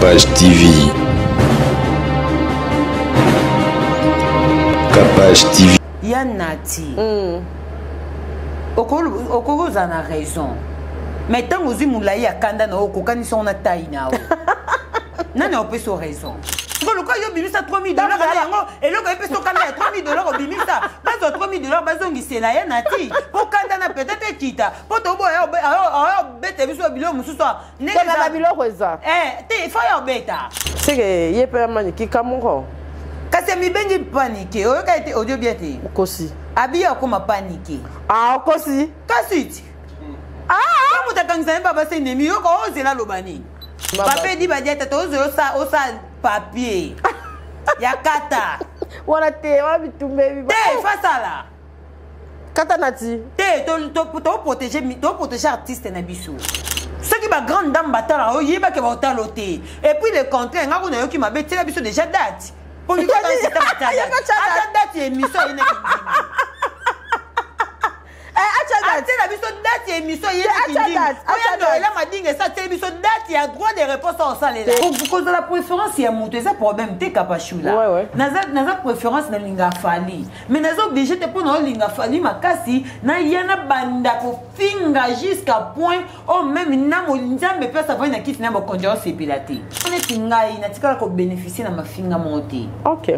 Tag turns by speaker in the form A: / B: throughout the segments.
A: Capage TV. Capage TV.
B: Yanati. Okoro zana raison. Mais tant que vous avez à Kanda, vous avez une taille. Non, non, on raison. Le cas yo bimisa 3000 $ et le cas peut so kanda 3000 $ au bimisa bazo 3000 $ bazongi sela ya nati po kanda na peut-être kita po to boya bete biso bilo mususu ne
C: na bilo kweza
B: te fa ya beta
C: c'est que yepe maniki kamongo
B: kasi mi benji paniquer o ka été audio biete
C: kosi
B: abia koma paniquer
C: kosi
B: kasi mutakangisa baba c'est nemi yo ko ozela lobani papa dit ba dieta to osa papier ya kata
C: wana te wa bitumbe bi
B: te fa sala
C: kata nati
B: te to protéger artiste na biso ce qui ba grande dame batala o yeba ke ba otalote et puis le contraire nga ko na yo ki ma beti la biso déjà date pour lui quand c'est ta date émission ine Ate la biso date émission yé kinding. Oya la madingue ça te biso date y a droit de réponse en salle là. Pour cause de la préférence y a monté ça problème te kapachou là.
C: Ouais.
B: Naza préférence na linga fali. Mais naza obligé te pour na linga fali makasi na yana banda ko finga jusqu'à point oh même na mo nzambe pe ça va na kiti na ba konjao sepilate. On est ngai na tikala ko bénéficier na mafinga monté.
C: OK.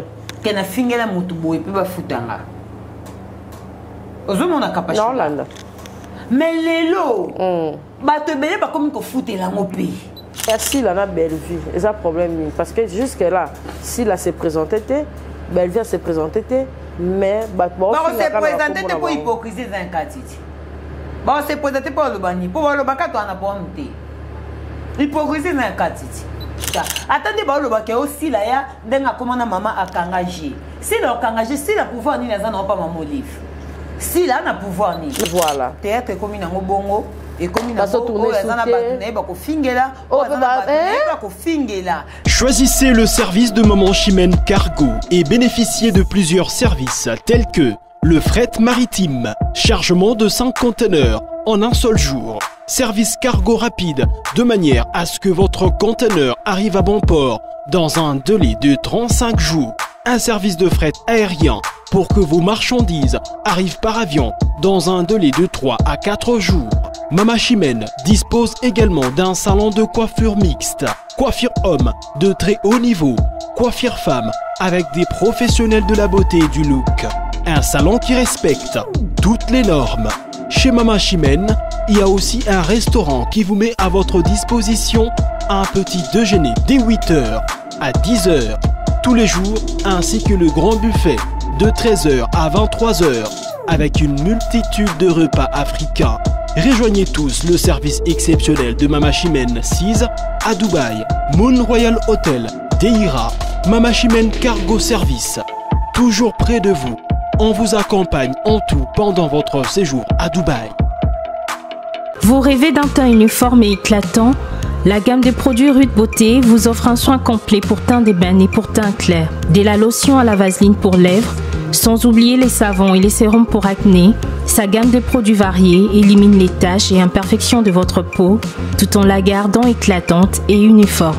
B: Que na finga la mutu boy pe ba futanga. Ozomona kapachou.
C: Non landa.
B: Mais l'élo, te belé pas comme qu'on fout la mopé.
C: Si la na belle vie, c'est un problème parce que jusque là, si la s'est présentée, belle vie s'est présentée, mais bon
B: s'est présenté pour hypocrisie d'un catiti. Bon s'est présenté pour le bani, pour le baka toi na pas monter. Hypocrisie d'un catiti. Attendez ba le baka aussi là ya ndenga comment na maman a kangagé. Si la kangagé, si la pouvoir ni na za na pas maman livre. Si là na pouvoir ni
C: voilà
B: théâtre comme na bongo et comme na
D: choisissez le service de Maman Chimène Cargo et bénéficiez de plusieurs services tels que le fret maritime, chargement de 5 conteneurs en un seul jour, service cargo rapide de manière à ce que votre conteneur arrive à bon port dans un délai de 35 jours, un service de fret aérien pour que vos marchandises arrivent par avion dans un délai de 3 à 4 jours. Maman Chimène dispose également d'un salon de coiffure mixte, coiffure homme de très haut niveau, coiffure femme avec des professionnels de la beauté et du look. Un salon qui respecte toutes les normes. Chez Maman Chimène, il y a aussi un restaurant qui vous met à votre disposition un petit déjeuner dès 8h à 10h tous les jours ainsi que le grand buffet de 13h à 23h avec une multitude de repas africains. Rejoignez tous le service exceptionnel de Maman Chimène 6 à Dubaï, Moon Royal Hotel, Deira, Maman Chimène Cargo Service. Toujours près de vous, on vous accompagne en tout pendant votre séjour à Dubaï.
E: Vous rêvez d'un teint uniforme et éclatant? La gamme de produits Rude Beauté vous offre un soin complet pour teint d'ébène et pour teint clair. De la lotion à la vaseline pour lèvres, sans oublier les savons et les sérums pour acné. Sa gamme de produits variés élimine les taches et imperfections de votre peau tout en la gardant éclatante et uniforme.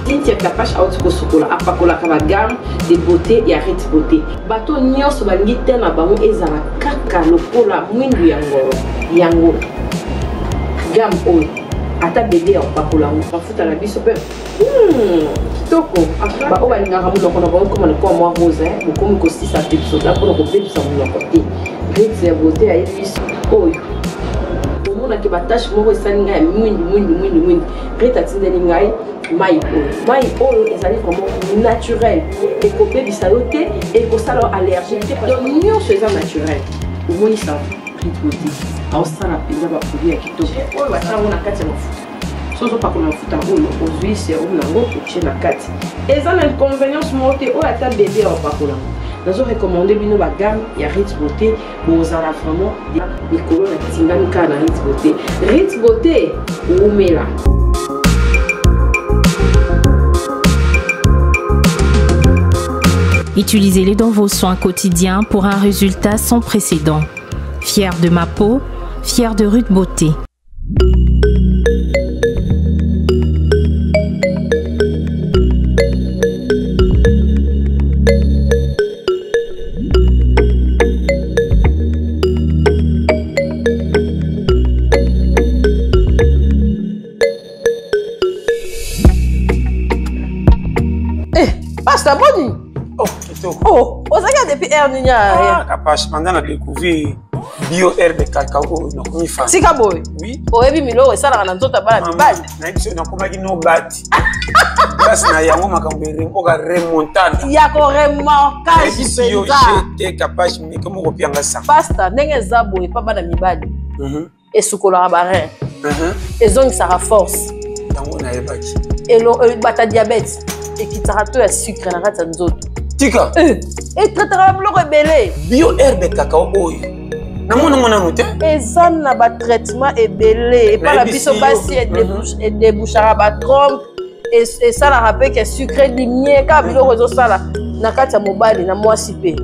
F: Gamme de beauté et Rude Beauté. Bato nyonso balingi tellement bango ezala kaka lokola mwindu yango. Gamme oyo ata bébé en pakola mafuta na biso pe kitoko ba o balinga ka muloko na bango comme ko moi rose beaucoup ko 6 épisodes là pour ko bébisa muloko te Rude Beauté ya biso oyo omona ke batache moko esalinga ya mwindi Rude atindeli ngai mai oyo ezali vraiment naturel et ko bébisa yo te et ko sala allergique te donc nyonso eza naturel omoni ça Rude Beauté ausana peza ba produit ya kitoko oyo batango na kati ya mafuta soso pa kuna mafuta oyo ozwi serum nango kotie na kati eza na inconvénience moko te oyo ata bébé apakola nazo recommander bino ba gamme ya Rude Beauté bozala vraiment mikolo na tingani kaka na Rude Beauté. Rude Beauté umela.
E: Utilisez-les dans vos soins quotidiens pour un résultat sans précédent. Fier de ma peau, fier de Rude Beauté.
C: Pasta boni.
A: Oh, kitoko.
C: Oh, osaka depuis Erninia.
A: Ah, capache, pendant la découvrir bio herbe de cacao, na komi fan.
C: Sika boy.
A: Oui.
C: Oyebi miloko esala na nzota bana mibali.
A: Na biso na komaki no bati. Place na yango makambo remboka remontade.
C: Ya ko remontage penza.
A: J'étais capache mais comme kopianga ça.
C: Pasta ndenge eza boye pa bana mibali. Esukolaka barin. Ezongisaka force.
A: Yango na yebaki.
C: Bata diabète. Ekitaka to ya sucre na kati ya nzoto.
A: Tika.
C: Etrataka biloko ebele.
A: Bio herbe cacao oyo. Namona mona muté.
C: Eza na ba traitement ebele. Epa la biso basi edebouchaka ba trompe. Esalaka mpe ke sucre limie kaka biloko ezosala na kati ya mobali na mwasi mpe.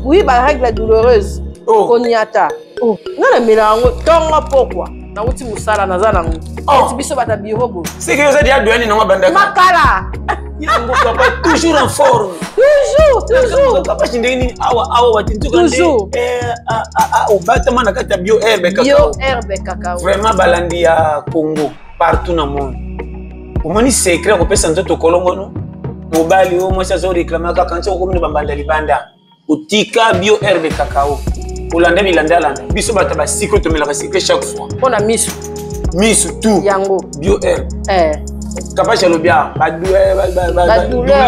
C: Oui, ba règle douloureuse. Koniata. Nana mela yango tongo pokwa. Na uti musala naza nango. Eti biso bata biro bo.
A: C'est que vous êtes à douane non banda.
C: Makala.
A: Yango papa toujours en forme.
C: Toujours.
A: Papa chindeni awa watintuka.
C: Toujours.
A: Au batama na kata bio herbe cacao.
C: Bio herbe cacao.
A: Vraiment balandi ya Congo partout dans le monde. Omoni secret ko pesa nzoto kolongo no. Mobali o mwasa zo réclamer ka kancha ko mini bambanda libanda. Utika bio herbe cacao. Olanda bilanda landa. Biso bata ba siko to melaka secret chaque fois.
C: On a mis
A: Miss tout.
C: Yango.
A: Bio herbe. Capable de bien. Ba douleur.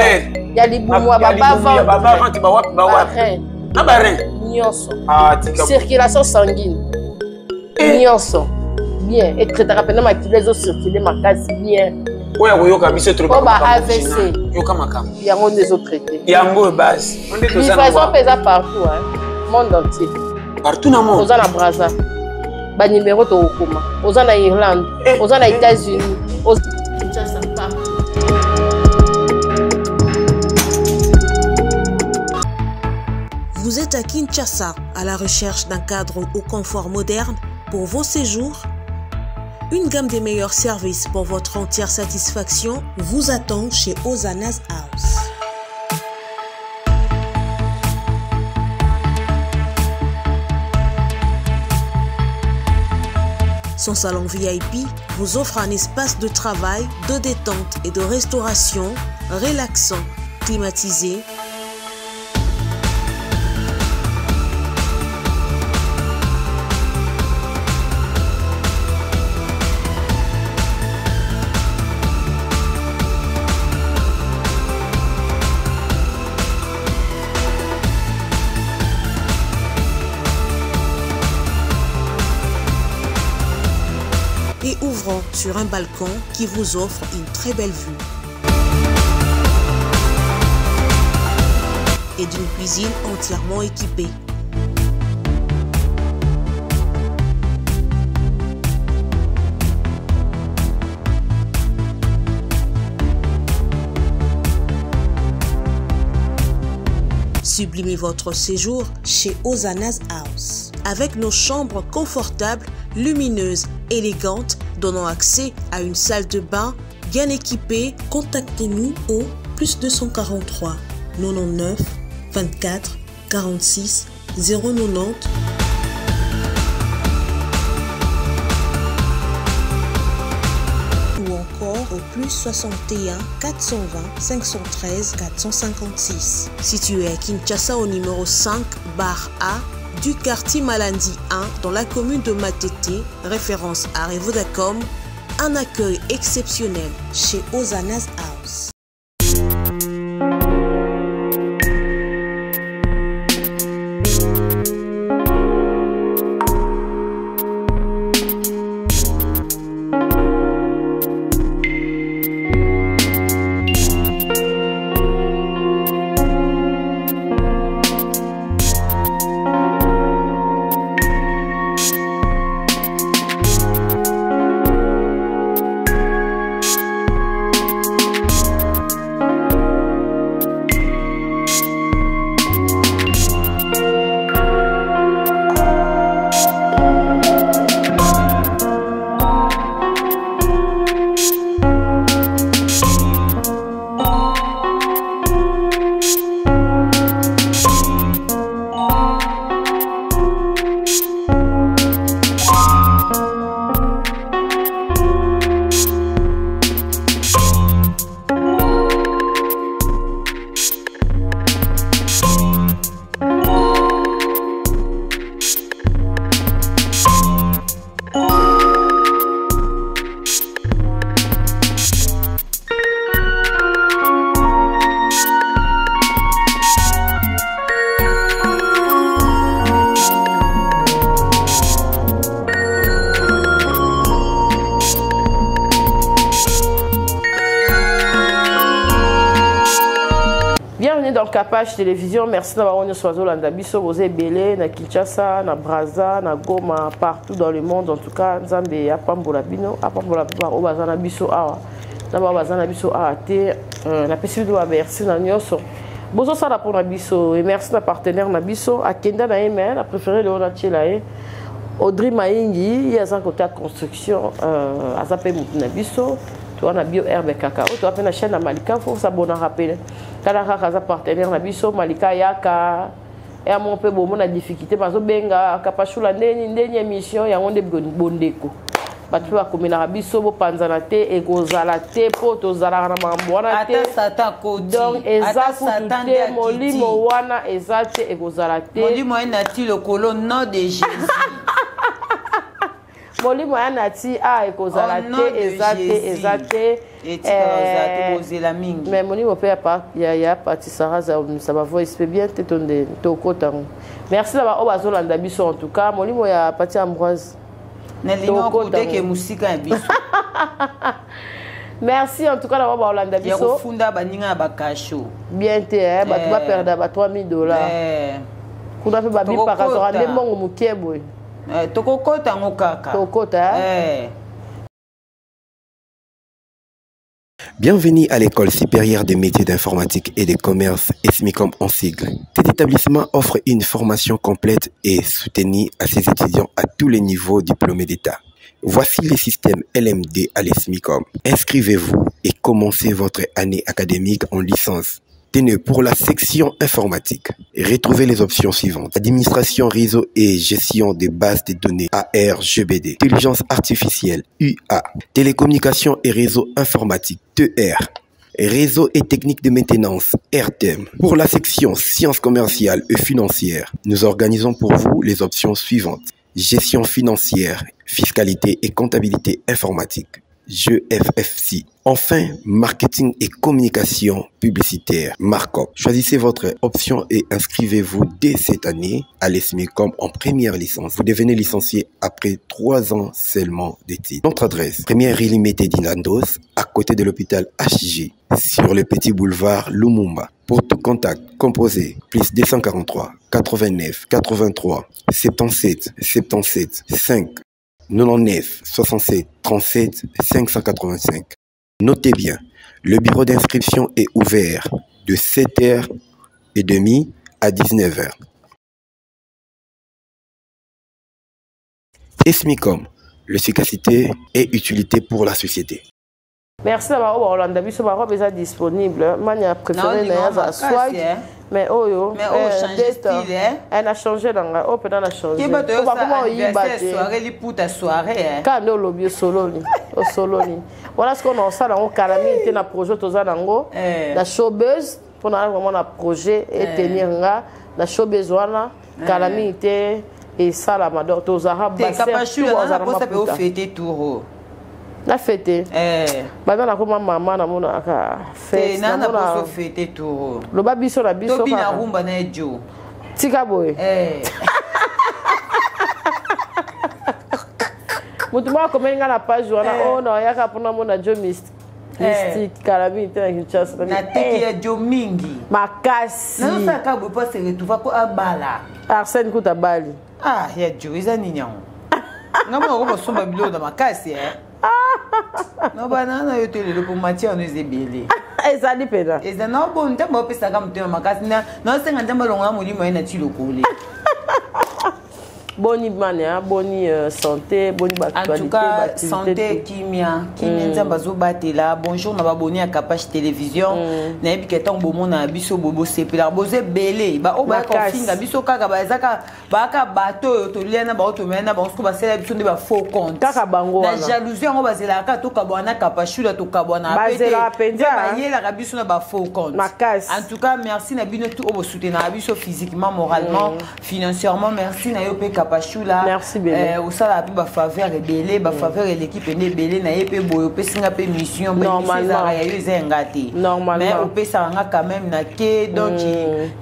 C: Ya libumwa baba
A: vent ba wapi. Na ba rein.
C: Nyonso.
A: Tika.
C: Circulation sanguine. Nyonso. Bien. Et très rapidement activer les os circuler ma case bien.
A: Oya koyoka biso trop
C: ba AVC.
A: Yoka makam.
C: Yango des autres traités.
A: Yango base. On est tous
C: en livraison pesa partout monde entier.
A: Partout dans le monde.
C: Aux na Brazza. Ba numéro to okoma. Aux na Irlande, aux na États-Unis, aux Kinshasa.
G: Vous êtes à Kinshasa à la recherche d'un cadre au confort moderne pour vos séjours? Une gamme des meilleurs services pour votre entière satisfaction vous attend chez Ozana's House. Son salon VIP vous offre un espace de travail, de détente et de restauration relaxant, climatisé. Et ouvrant sur un balcon qui vous offre une très belle vue. Et d'une cuisine entièrement équipée. Sublimez votre séjour chez Ozana's House. Avec nos chambres confortables, lumineuses, élégantes, donnant accès à une salle de bain bien équipée, contactez-nous au +243 99 24 46 090 ou encore au +61 420 513 456. Situé à Kinshasa au numéro 5 bar A du quartier Malandi 1 dans la commune de Matete, référence à Revodacom, un accueil exceptionnel chez Ozana's House.
C: Bienvenue dans Capage Télévision. Merci d'avoir rejoint sur Zolanda Bisso, vous êtes belé, na Kinshasa, na Brazza, na Goma, partout dans le monde. En tout cas, Nzambe apambola bino, apambola ba obazana biso awa. D'abord bazana biso awa te, na pesi do merci na nyoso. Bozo sala pour na biso et merci na partenaire na biso, Akenda na email, a préféré le Onachela e. Audrey Maingi, il y a un côté de construction, à Zapé Moutina Bisso. Tu as bio herbe cacao, tu as la chaîne à Malika, il faut s'abonner à rappeler. Quand tu as un partenaire à Bisso, Malika Yaka, et à mon peu bon, on a difficulté parce que Benga, Kapachou la dernière mission, il y a un bondeko. Tu vas comme la Bisso, Panzanate, et Gozalate, Poto Zaramamboanate. Donc, Ezaku, Molimo, Wana, Ezate, et Gozalate.
B: Molimo, Nati, le colon, nom de Jésus.
C: Molimo Nati, a ekozalate, ezate, mais Molimo peut ya parti Sarah, ça va voir, il se fait bien t'étonner, t'okotango. Merci d'avoir obazolanda biso en tout cas, Molimo ya parti Ambroise. Merci en tout cas d'avoir obazolanda biso. Bien t'es, tu vas perdre $3,000. Kuna fait babi par hasard, les mongo mukebo.
B: Tokokota ngokaka.
C: Tokota.
H: Bienvenue à l'École supérieure des métiers d'informatique et de commerce ESMICOM en sigle. Cet établissement offre une formation complète et soutenue à ses étudiants à tous les niveaux diplômés d'État. Voici les systèmes LMD à l'ESMICOM. Inscrivez-vous et commencez votre année académique en licence. Tenez, pour la section informatique, retrouvez les options suivantes. Administration, réseau et gestion des bases de données ARGBD. Intelligence artificielle UA. Télécommunications et réseaux informatiques TR. Réseau et techniques de maintenance RTM. Pour la section sciences commerciales et financières, nous organisons pour vous les options suivantes. Gestion financière, fiscalité et comptabilité informatique. GFFC. Enfin, marketing et communication publicitaire, Markup. Choisissez votre option et inscrivez-vous dès cette année à l'ESMICOM en première licence. Vous devenez licencié après 3 ans seulement d'études. Notre adresse, première rue limitée d'Inlandos, à côté de l'hôpital HJ, sur le petit boulevard Lumumba. Pour tout contact, composez +243 89 83 77 77 5 99 67 37 585. Notez bien, le bureau d'inscription est ouvert de 7h30 à 19h. ESMICOM, l'efficacité et utilité pour la société.
C: Merci d'avoir Rolanda Bisso, ma robe est disponible. Mania préféré na swag, mais oyo, elle a changé dans la open, elle a changé. Comment y battre?
B: Soirée li pour ta soirée.
C: Quand nous l'objet solo ni, voilà ce qu'on a ça dans le calamité, était na projet toza nango, la showbuzz pour na vraiment na projet et tenir nga, la showbuzz wana, calamité et ça la mador toza ha
B: bassin. T'es capable de ça peut fêter tout.
C: La fête. Maintenant, la maman na mona ka fête.
B: Na na fête tout.
C: Le babiso la biso.
B: Tobi na rumba na ejo.
C: Tika boy. Mutu mwa komenga na page wana oh no yaka pona mona jo mystique calamité na Kinshasa.
B: Na tiki ya jo mingi.
C: Makasi.
B: Na ça ka bo pas se retrouver ko abala.
C: Arsène kuta bali.
B: Ah ya jo iza ninyang. Ngamo ko somba bilo na makasi non banana yo te le pour matière nous ebele
C: ezali pena
B: eza na bon ntambo pesa ka mutema makasi na senga ntambo longa mulimo ina ti lokole
C: boni mania boni santé boni
B: en tout cas santé kimia nzamba zo batela bonjour na baboni à Capage Télévision na ebiketa ngomona biso bobo sepela boze belé ba o ba konfinga biso kaka ba ezaka ba ka bato to liana ba to mena ba ko ba sela biso de ba faux compte
C: kaka bango
B: na jalousie ngo bazela ka to ka bwana kapashula to ka bwana
C: apete
B: ba yela ka biso na ba faux compte en tout cas merci na bino tout o soutenir biso physiquement moralement financièrement merci na yo pe Kapachula.
C: Merci Bélé.
B: Au sala pe ba faveur et Bélé, ba faveur et l'équipe né Bélé na yé pe boyo pe singa pe mission
C: normalement
B: ya yo zengati.
C: Normalement.
B: Mais au pe ça nga quand même na ke donc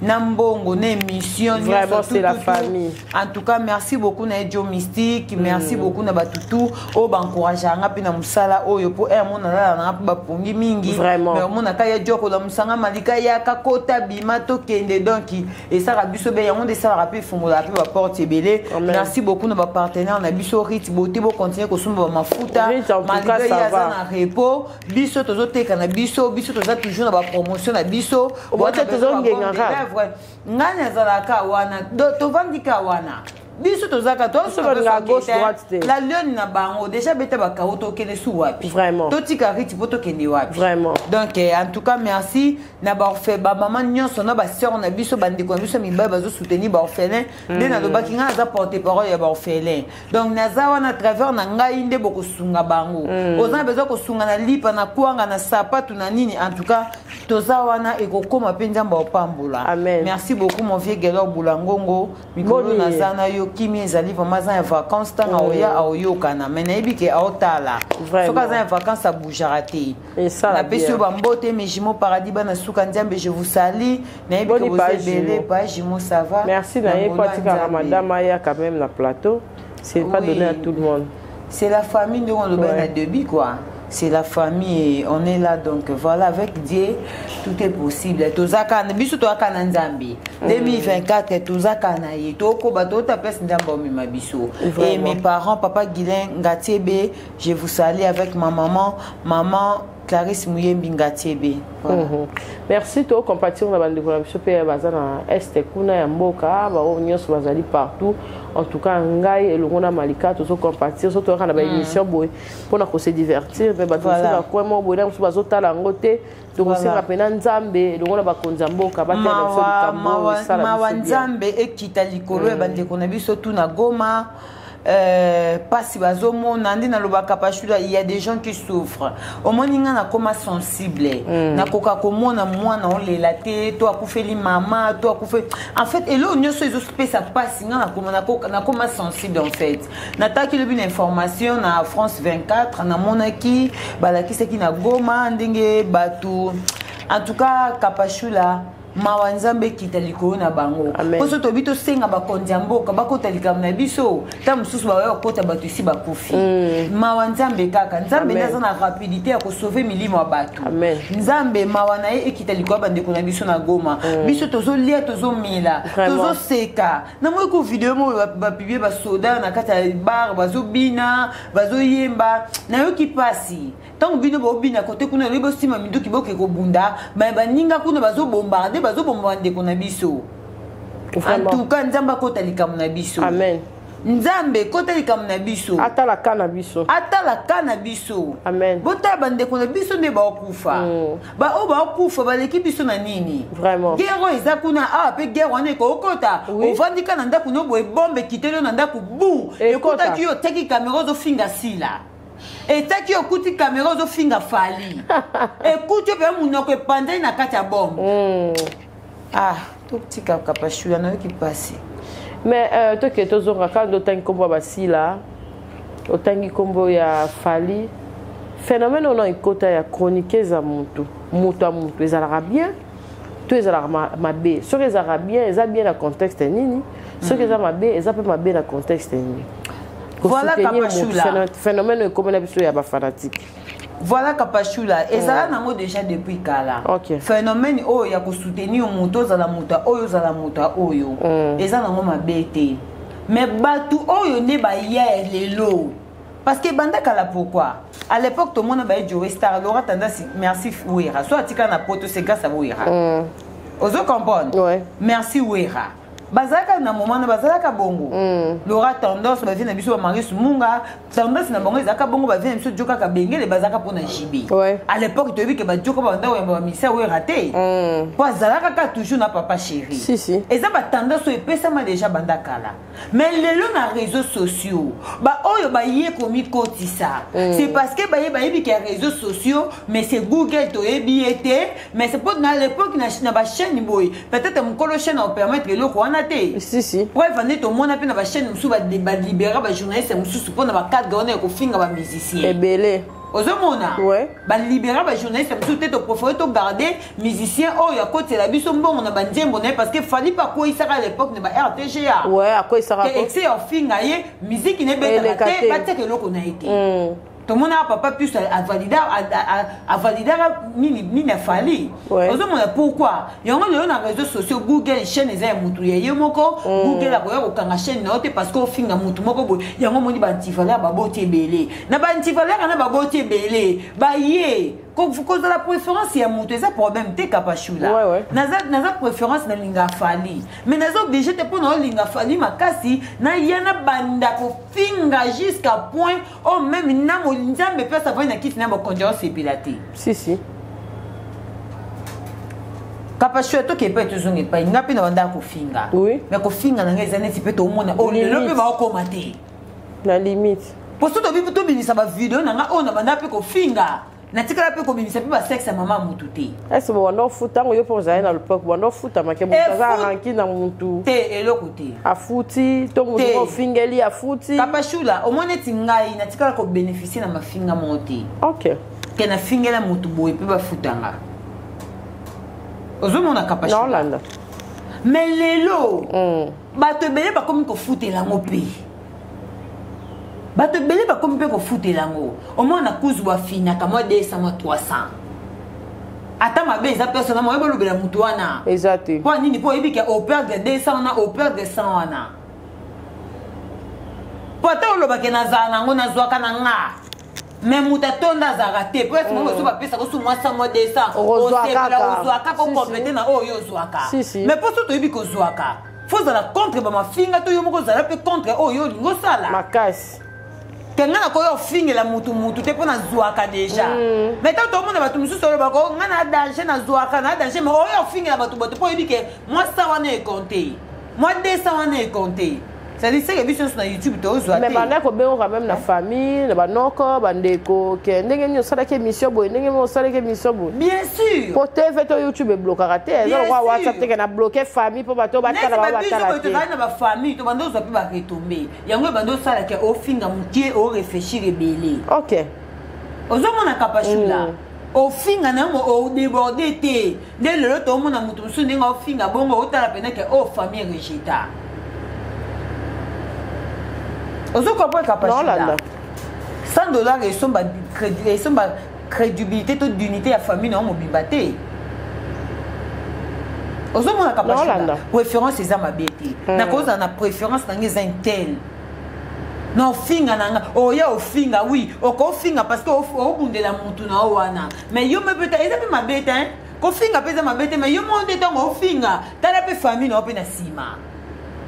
B: nambongo na mission
C: vraiment c'est la famille.
B: En tout cas merci beaucoup na Joe Mystique, merci beaucoup na batutu o ba encourager nga pe na musala oyo po mon na na ba pongi mingi.
C: Vraiment.
B: Mais mon na kaya joko la musanga malika ya kakota bima to kende donc et ça rabiso be yango de ça rapide fungola pe ba porte belé. Merci beaucoup na ba partenaire na biso Rit Beauté bo continuer ko sumba mafuta malika ya za na repos biso tozo teka na biso toza toujours na ba promotion na biso
C: bote tozo ngenga
B: ngana za la ka wana to vandika wana biso tozaka to
C: la gauche droite
B: la lion na bango déjà beta ba kaoto kene su wapi
C: vraiment
B: to tika Rit poto kene wapi
C: vraiment
B: donc en tout cas merci na ba orphe ba maman nyonso na ba sœur na biso bande ko biso mi ba zo soutenir ba orphelin de na do bakinga za porter parole ya ba orphelin donc na za wana travers na ngai nde boko sunga bango oza bezo ko sunga na lipa na kuanga na sapatu na nini en tout cas toza wana ekokoma pe nzamba opambola merci beaucoup mon vieux Gelor Boulangongo mikolo na zana yo kimi ezali vraiment za vacances tanga oya oyokana mais nayebi ke aotala soka za vacances à bougerate et ça la pesi ba mbote mais jimo paradis bana suka nzambe je vous salue nayebi que vous êtes belé pas jimo ça va
C: merci nayebi patika madame aya quand même la plateau c'est pas donné à tout le monde
B: c'est la famille de on le ben à début quoi. C'est la famille et on est là donc voilà avec Dieu tout est possible. Tozaka na biso to akana nzambi 2024 tozaka na ye toko bato ta pesa ndambo mi mabiso et mes parents papa Guilain Ngatiebe je vous salue avec ma maman Clarisse Muyembi Ngatiebe. Voilà.
C: Merci to compatir na bande ko na biso pe bazana est kuna ya mboka ba nyonso bazali partout. En tout cas ngai elongo na malika to so compatir so to kana ba émission boy pour na ko se divertir mais ba to na ko mo boy na so bazotala ngote to ko se rapena nzambe elongo na ba konza mboka ba tena so kambo sala
B: ma nzambe ekita likolo bande ko na biso tu na Goma pas si bazomo nandi na loba Kapachula il y a des gens qui souffrent au moninga na koma sensible na koka komona mwana on les laté toi akufeli mama toi akufe en fait elo nyoso ezo spesa passe na koma sensible en fait nataki le bin information na France 24 na monaki balaki seki na Goma ndenge batu en tout cas Kapachula mawanzambe kita likolo na bango poso to bito senga bakonzi mboka bakota likam na biso ta mususu ba kota bato isi bakufi mawanzambe kaka nzambe naza na rapidité ya ko sauver milimo ya bato nzambe mawana e kita likolo bande ko na biso na Goma biso tozo lia tozo mila tozo seka na mo ko video mo ba publier ba soda na kata bar bazo bina bazo yemba na yo ki pasi tant bino bo bina kote kuna libo sima minduki boke ko bunda ba baninga kuna bazo bombarder bazo bombarder ko na biso en tout cas nzamba kota likam na biso
C: amen
B: nzambe kota likam na biso
C: atala kana biso
B: amen bota bande ko na biso ne ba okufa ba o ba okufa ba leki biso na nini
C: vraiment
B: guerre eza kuna pe guerre on ko okota ovandika na ndaku no boye bombe kitelo na ndaku bu ekota ki yo teki caméra zo finga sila et taki okuti caméra zo finga fali écoute pe munoko epandai na kati ya bombe tout petit Kapachula na qui passe
C: mais toi que tu zonga quand otangi kombo basila otangi kombo ya fali phénomène on a ikota ya chronique za mutu a mutu ezalaka bien to ezalaka mabe soki ezalaka bien eza bien na contexte nini soki eza mabe eza pe mabe na contexte nini.
B: Voilà Kapachula
C: phénomène comme la biso ya ba fanatique.
B: Voilà Kapachula et ça nango déjà depuis kala phénomène oyo ya ko soutenir moto za la muta oyo eza nango mabete mais batu oyo ne ba ya lelo parce que banda kala pourquoi à l'époque tout le monde ba Joe Star Laura tendance merci Wera soit tika na poto c'est grâce à Wera ozo comprendre merci Wera bazaka na moment na bazaka bongo Laura tendance ba vient na biso ba Marius Munga tendance na bongo ezaka bongo ba vient biso joka ka bengele bazaka pona jibi à l'époque tu as vu que ba joka ba nda ba misa we raté pour zalaka ka toujours na papa chéri
C: si
B: et ça ba tendance e pesa ma déjà bandaka là mais lelo na réseaux sociaux ba oyo ba yé komi kotisa c'est parce que ba yebi que réseaux sociaux mais c'est Google to ebi été mais c'est pour na l'époque na ba chaîne boy peut-être mon colo chaîne on permettre le ko te.
C: Si.
B: Pour vendre ton mona pe na ba chaîne musu ba libérer ba journaliste musu pour na ba cadre gona ko finga ba musicien.
C: Ebele.
B: Ozomona.
C: Ouais.
B: Ba libérer ba journaliste musu te to préférer to garder musicien oh ya côté la biso mbongo na ba nzembo na parce que fallait pas quoi il sera à l'époque na ba RTGA.
C: Ouais, à quoi il sera.
B: Que excès en finga ye musique ne be ta te ba te que loko na été. Tout le monde a papa plus à valider ni na fali. Ozomona pourquoi? Il y a un réseaux sociaux Google chaîne les mutu ye moko Google a ko kanga chaîne note parce que finga mutu moko bo il y a un moni ba antivaleur ba boti belé. Na ba antivaleur na ba boti belé. Ba ye cause de la préférence il y a mutu ça problème te kapachula. Naza préférence na linga fali. Mais naza obligé te pour na linga fali makasi na yana banda ko finga jusqu'à point oh même na Nzambe peut savoir na kiti na ba condition sépilate. Si. Kapachua to ke peut tuzungi pa ngapi na banda ko finga. Oui. Mais ko finga na ngeza neti peut to mona o le pe ba ko mate. La limite. Pour tout bi to bi sa ba vidéo na nga ona banda pe ko finga. Na tikala pe ko bi sa pe ba sexe mama mututé. Est-ce que on futa ngo yo pour zaina na le peuple on futa make mo za ranki na muntu. Te elokuté. A futi to mutu ko fingeli a futi. Kapachula o mona tingai na tikala ko bénéficier na mafinga monte. OK. Ke na fingela mutu boy pe ba futanga. Ozomona Kapachula. Non landa. Mais lelo. Ba te belé ba comme ko futela ngope. Bato belé ba comme pe ko futelango au moins na kuzwa fina kama 200 300 ata mabe za personne mo ebo lobela mutu wana exact kwa nini po ebike au perdre 200 na au perdre 100 wana poto loba ke na zana ngo na zwaka na nga mais muta tonda za raté presque mo so ba pesa ko su moi 100 moi 200 o zwaka ko compléter na o yo zwaka mais po so to ebike ko zwaka faut za la contre ba mafinga to yo moko za la pe contre o yo lingo sala makasi Kenga ko yo finge la mutu te pona zuaka déjà. Mais tant tout le monde va tout musu solo bako ngana danger na zuaka na danger mais yo finge la batu po yibike moi ça wana est compté. Moi 200 wana est compté. Ça dit c'est que biso sur YouTube to zuaka. Mais bana ko ben quand même la famille, na banoko, bandeko, ke ndenge ni osala ke mission boy, ndenge mo osala ke mission boy. Bien sûr. Pour TV to YouTube bloquer raté, alors WhatsApp te na bloquer famille pour bato batala ba batala. Tu vas na ba famille, to bando zo pe ba retomber. Yango bando sala ke o finga mutie o réfléchir rebelle. OK. Ozomona Kapachula. O finga na mo o déborder te. Dès le to mo na mutu musu ndinga o finga bongo o tala pena ke o famille rejeta. Ozo comprend Kapachula. $100 et son crédibilité toute d'unité à famille non mobibate. Ozo mona Kapachula. Préférence c'est ma bête. Na cause na préférence na ngeza intel. Non finga nanga oh ya o finga oui o ko finga parce que o bundela mutu na wana. Mais yo me peut être ma bête hein. Ko finga pesa ma bête mais yo monde temps o finga. Tala pe famille na pe na sima.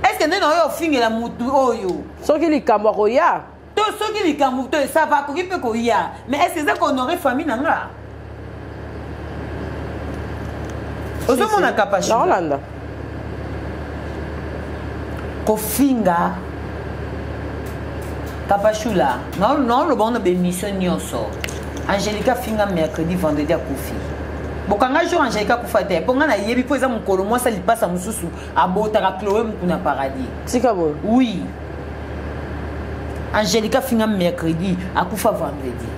B: Est-ce que nous avons fini la moutou oyo? Ce qui est Cameroya. Tout ce qui est Cameroya, ça va courir peu koya. Mais est-ce que ça qu'on aurait famille nanga? Ozo mona Kapachula. Non landa. Ko finga Kapachula. Non le bon de mission nyonso. Angelica finga mercredi vendredi à Kofi. Bokanga jour Angelica kufate ponga na yebi po eza mukolo moi ça li passe mususu abotaka Chloé mukuna paradis sikabo oui Angelica finga mercredi akufa vendredi.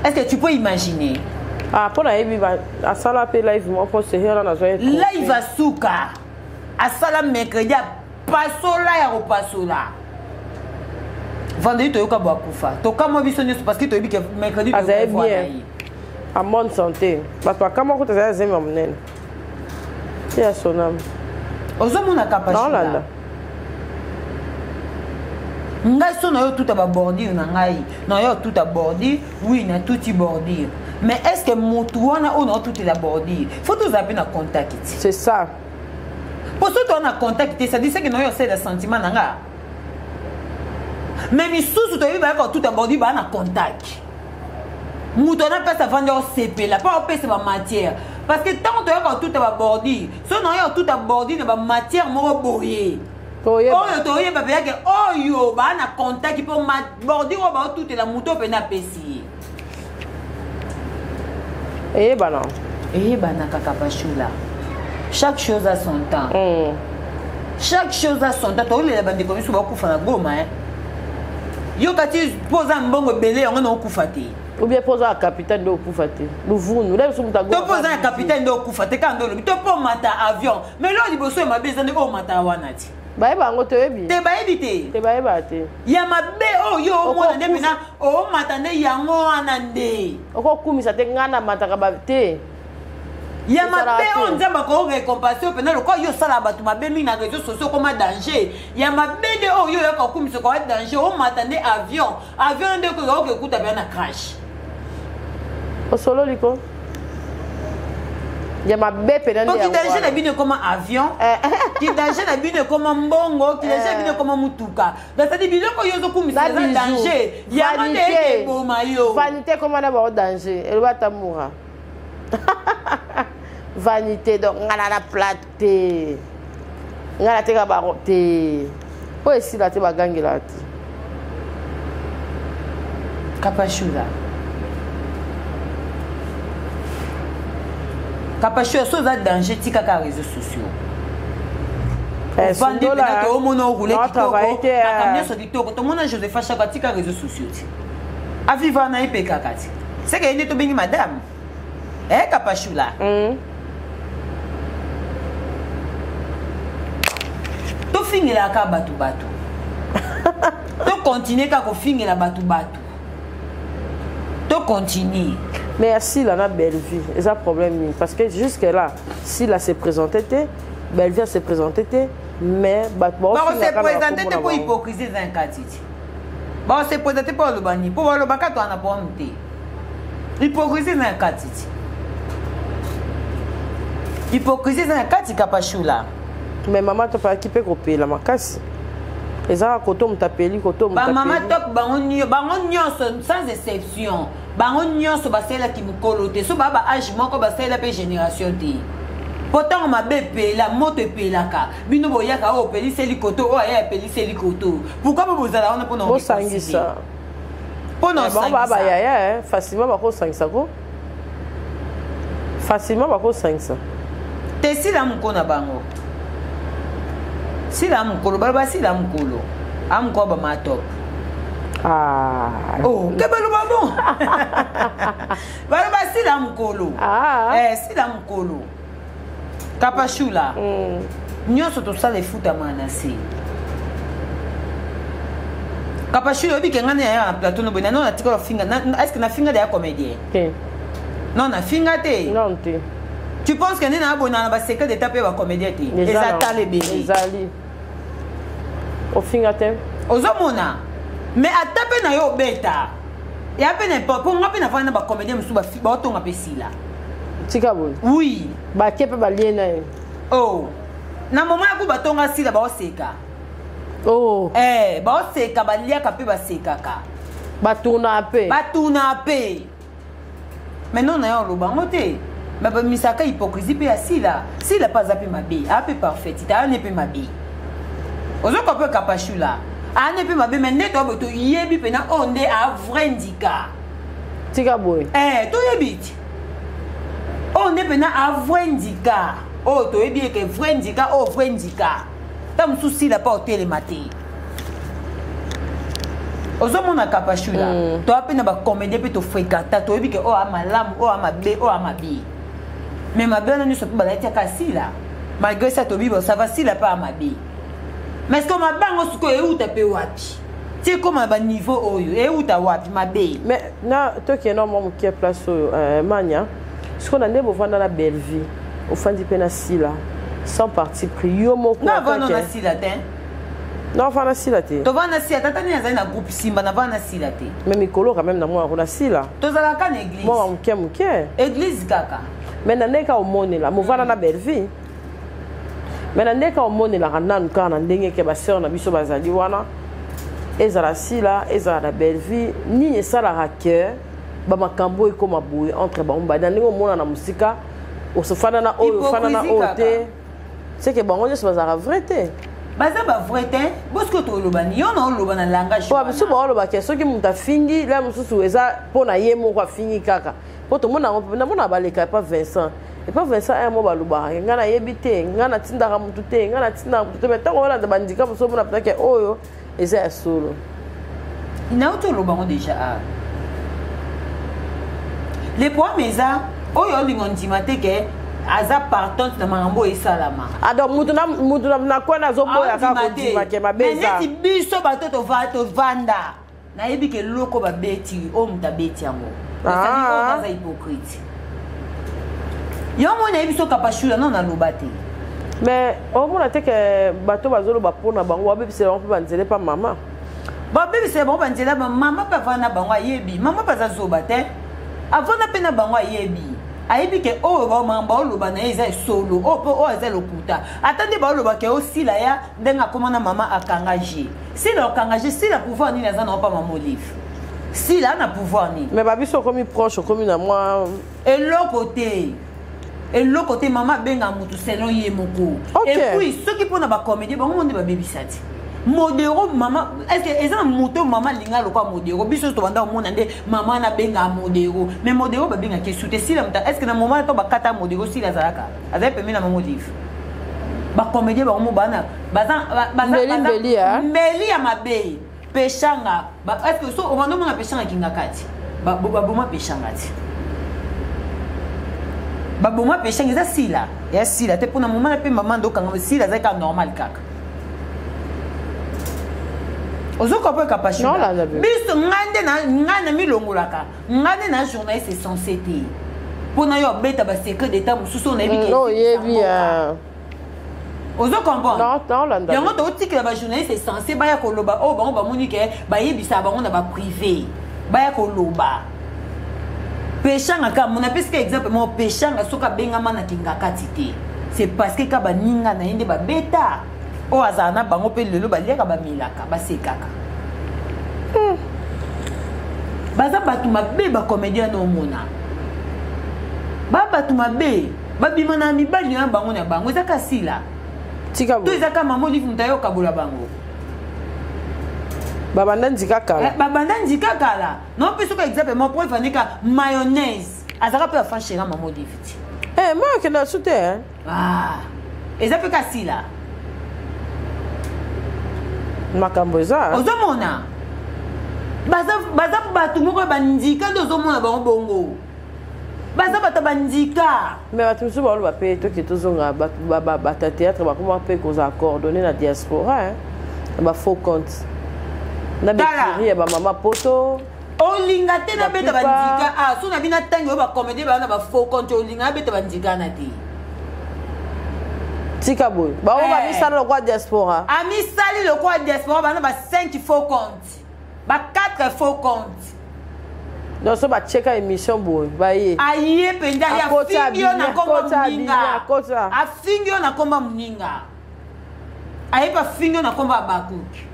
B: Est-ce que tu peux imaginer ah pour la yebi a sala pe live mo ko se hera na zo live asuka a sala mercredi a pasola ya ko pasola vendredi to yoka bakufa to kama bisonyo parce que to yebi que mercredi to voir en bonne santé. Parce que comment tu as zémi amnen. C'est à son âme. Ozomona Kapachula. Non là. Ngai so na yo tout à bordir na ngai. Na yo tout à bordir, oui na tout y bordir. Mais est-ce que motuana on a tout la bordir? Faut tous appeler na contact. C'est ça. Pour ça on a contact, ça dit que na yo c'est le sentiment na nga. Mais mi sous to yi ba ko tout à bordir ba na contact. Moutona pas à vendre CP là pas payer ma matière parce que tant que tu as tout à bordir si on a tout à bordir de matière mo boyer oh yo to ye ba que oh yo ba na contact qui pour bordir ba tout la moto pe na pesi bana Kapachula Chaque chose a son temps. Chaque chose a son temps. Tu as les bandits sur Bakufa na Goma. Yo kati pose un bon belé on a Okufate.
C: Ou bien pose un capitaine de Okufate. Nous vous là sur ta
B: Goma. Tu pose un capitaine de Okufate quand tu peux mata avion. Mais là il bosse ma besoin de o mata wanati.
C: Ba eba ngo tebi.
B: Te ba ebite.
C: Te ba eba te.
B: Ya mabe o yo mo na ndepina o mata ne yango anande.
C: Okokumisa te ngana mata ka ba te.
B: Ya mabe on nzamba ko récompensation pena lo ko yo sala batu mabe mi na réseaux sociaux comme danger. Ya mabe de o yo ko kumisa ko danger o mata ne avion. Avion de ko ke kuta bien na crash.
C: O solo liko. Il y a ma bête pénale.
B: Qui danger la bine comme avion, qui danger la bine comme mbongo, qui danger la bine comme mutuka. Dans cette bine ko yo zo kumisa danger. Il y a des bomayo.
C: Vanité comment d'abord danger. Elle va t'amoura. Vanité donc ngana la plate. Ngana te ka barote. O esi la te bagangi la te.
B: Kapachula. Kapachula so za danger tika ka réseaux sociaux. Vandi pena to mono roulé kitoko. Na kamia so kitoko to mona Josepha Chakati ka réseaux sociaux. A vivre na ipeka kati. C'est que ene to bengi madame. Kapachula. To fingela ka batu. To continuer ka ko fingela batu. To continue.
C: Mais si la a belle vie, c'est un problème parce que jusque là, si la s'est présentée, belle vie s'est présentée, mais
B: bon s'est présenté pour hypocrisie d'un katiti. Bon s'est présenté pour le bani, pour le bakato en a pas monté. Hypocrisie d'un katiti. Hypocrisie d'un katiti Kapachula.
C: Mais maman t'as pas équipé copier la makasi. Et ça koto m'tapeli koto m'tapeli.
B: Maman top bangonyo sans exception. Bangonyo so basela ki mukolote so baba âge moko basela pe génération ti. Pourtant ma bébé la moto pelaka. Bino boyaka o peliseli koto o aya peliseli koto. Pourquoi vous allez on pour non
C: sangisa.
B: Pour non
C: sangisa. Baba ya facilement ba ko sangisa ko. Facilement ba ko sangisa.
B: Te si la mukona bango. Si la mukolo baba si la mukolo. Am ko ba ma top. Oh, que belo babon. Baba si la mukolo. Si la mukolo. Kapachula. Nyoso to sale futa manasi. Kapachula obi ke ngane ya plateau no bena non na tiko finga. Est-ce que na finga de ya comédien? Non na finga te.
C: Non te.
B: Tu penses que na abona na ba secret de taper ba comédien te? Ezata le bébé.
C: Ezali. O finga te.
B: Ozomona. Mais à taper na yo beta. Et à peine pas pour nga pena fana ba comédien musu ba otonga pesila.
C: Tika bon.
B: Oui.
C: Ba kepe ba liena.
B: Oh. Na moment ya ku batonga sila ba oseka.
C: Oh.
B: Ba oseka ba lia ka pe ba seka ka.
C: Ba tourna pe.
B: Ba tourna pe. Mais non na yo lo bango te. Mais ba misaka hypocrisie pe asila. Sila pas ape mabe, ape parfait. Ita ne pe mabe. Ozo ko pe Kapachula. Ane pe mabe mais neto boto yebi pena onde a vrai ndika.
C: Tika boy.
B: To yebiti. Onde pena a vrai ndika. Oh to yebi ke vrai ndika, oh vrai ndika. Tam souci la pas au télématé. Ozo mona Kapachula. To apena ba comédie pe to fréquenta to yebi ke oh amalam, oh amabe, oh amabi. Mais ma belle ne se peut pas la kasila. Malgré ça to bibo ça va si la pas amabi. Mais est-ce que ma banque est où tu peux wapi? C'est comme un niveau oyo et où tu wapi ma bé.
C: Mais na toi qui est normalement qui est place mania. Ce qu'on a né besoin dans la belle vie. Au fin du penasila sans parti pris yo moko.
B: Na va non asila te.
C: Non va na sila te.
B: To va na sila tata ni azana groupe Simba na va na sila te.
C: Mais mikolo quand même na moi na sila.
B: To za la kan église.
C: Moi mke.
B: Église kaka.
C: Mais na neka au monde là, mo va na belle vie. Mais nandeka omone la rananu kana ndenge ke ba sœur na biso bazali wana ezala sila ezala la belle vie ni esala hacker ba makambo ekoma boye entre ba umba ndenge omona na musika osofana na oyo fana na ote c'est que bango nyso bazala vrai te
B: baza ba vrai te bosko to lobani yo na loba na langage
C: wa biso ba loba ke soki muta fingi la mususu eza pona ye moko afingi kaka poto mona baleka pa Vincent et pas Vincent un mot baluba ngana yebite ngana tindaka mutu te ngana tindaka mutu te mais tant on a bandika pour so mona peut-être que oyo eza solo
B: ina auto lo bango déjà les problèmes eza oyo lingondima te ke aza partante na mangambo esalama
C: donc mutu na kwena zo boya ka kondima ke mabeza
B: mais neti biso bato to vanda na yebi ke loko ba beti o muta beti yango c'est-à-dire on est hypocrite yo mo na yebi so kapashula non na lobate
C: mais au moins te que bato bazolo ba pona bango ba bebise bango pe banzele pa mama
B: ba bebise bango banzela ba mama pa vana bango yebi mama pa za zoba te avona pe na bango yebi ayebi ke o ba mamba o loba na eza solo o po o eza lokuta atande ba loba ke o sila ya ndenga komona mama akangaje sila okangaje sila pouvoir ni na pas maman Olive sila na pouvoir ni
C: mais babi so comme proche comme na moi
B: et l'autre côté maman benga mutu selon ye moko et puis ceux qui pona ba comédie ba monde ba bebisati modéro maman est-ce que eza moto maman linga lokwa modéro biso to banda mona nde maman na benga modéro mais modéro ba benga ke souté si la est-ce que na moment to ba kata modéro si la zalaka azai permis na maman Olive ba comédie ba mo bana meli ya mabe peshanga ba est-ce que so o bando mona peshanga kinga kati ba boma peshanga ti ba boma peshanga eza sila ya sila te pona moment na pe maman do kanga sila za ka normal kaka ozoko po kapashula biso ngande milongolaka ngande na journaliste c'est censé te pona yo beta ba secret d'état mususu na yebi
C: non yebi
B: ozo comprendre
C: non landa
B: yango to tikela ba journaliste c'est censé ba ya koloba o bango ba monike ba yebisa bango na ba privé ba ya koloba peshanga ka mona peske exemple mo peshanga soka benga mana kingaka tite c'est parce que ka ba ninga na inde ba beta o azana bango pe lelo ba leka ba milaka ba sekaka baza batu mabe ba comédien no mona ba batu mabe ba bimana mibali na bango na bango ezaka sila
C: tika
B: to ezaka maman Olive mutayo kabola bango
C: babanda ndika kala non pe soka exemple mo pour vanika mayonnaise azaka pe fa chéra maman Olive moi que na soute
B: ezaka ka sila
C: makambo eza
B: ozomona baza batu moko bandika ndo ozomona bango bongo baza bata bandika
C: mais batu mosusu baloba mpe toki tozonga bata théâtre bakoma mpe kozala coordonné na diaspora na bafaux compte na bekiri ya bamama poto
B: olinga te na beta bandika so na bina ntango oyo bacomédie baa na bafaux compte olinga na beta bandika na te
C: tika boy ba on va misala lokwa diaspora
B: amisali lokwa diaspora bana ba 5 faux comptes ba 4 faux comptes
C: donc so ba cheka émission boy ba ye
B: aye penda ya fingio na komba mninga a fingio na komba mninga aye pa fingio na komba bakuki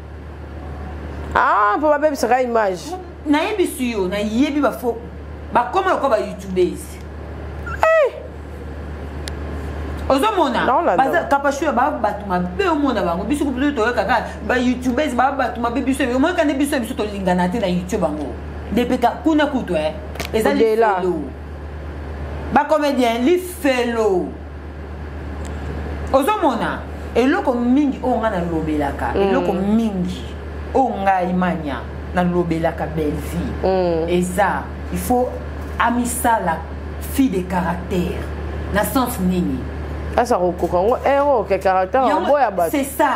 C: po ba bebe sera image
B: na yebi suyo na yebi ba faux ba koma lokwa ba youtubers ozomona baza kapashu ba batu mabe omona bango biso kuputo to kaka ba youtubers ba batu mabe biso o moka ne biso to lingana te na youtube bango depeka kuna kuto ezali felo ba comédien li felo ozomona eloko mingi o nga na lobelaka eloko mingi o nga imanya na lobelaka belle vie eza il faut amisala fille de caractère na sens nini
C: ça recouvre héros que caractère en boya bat
B: c'est ça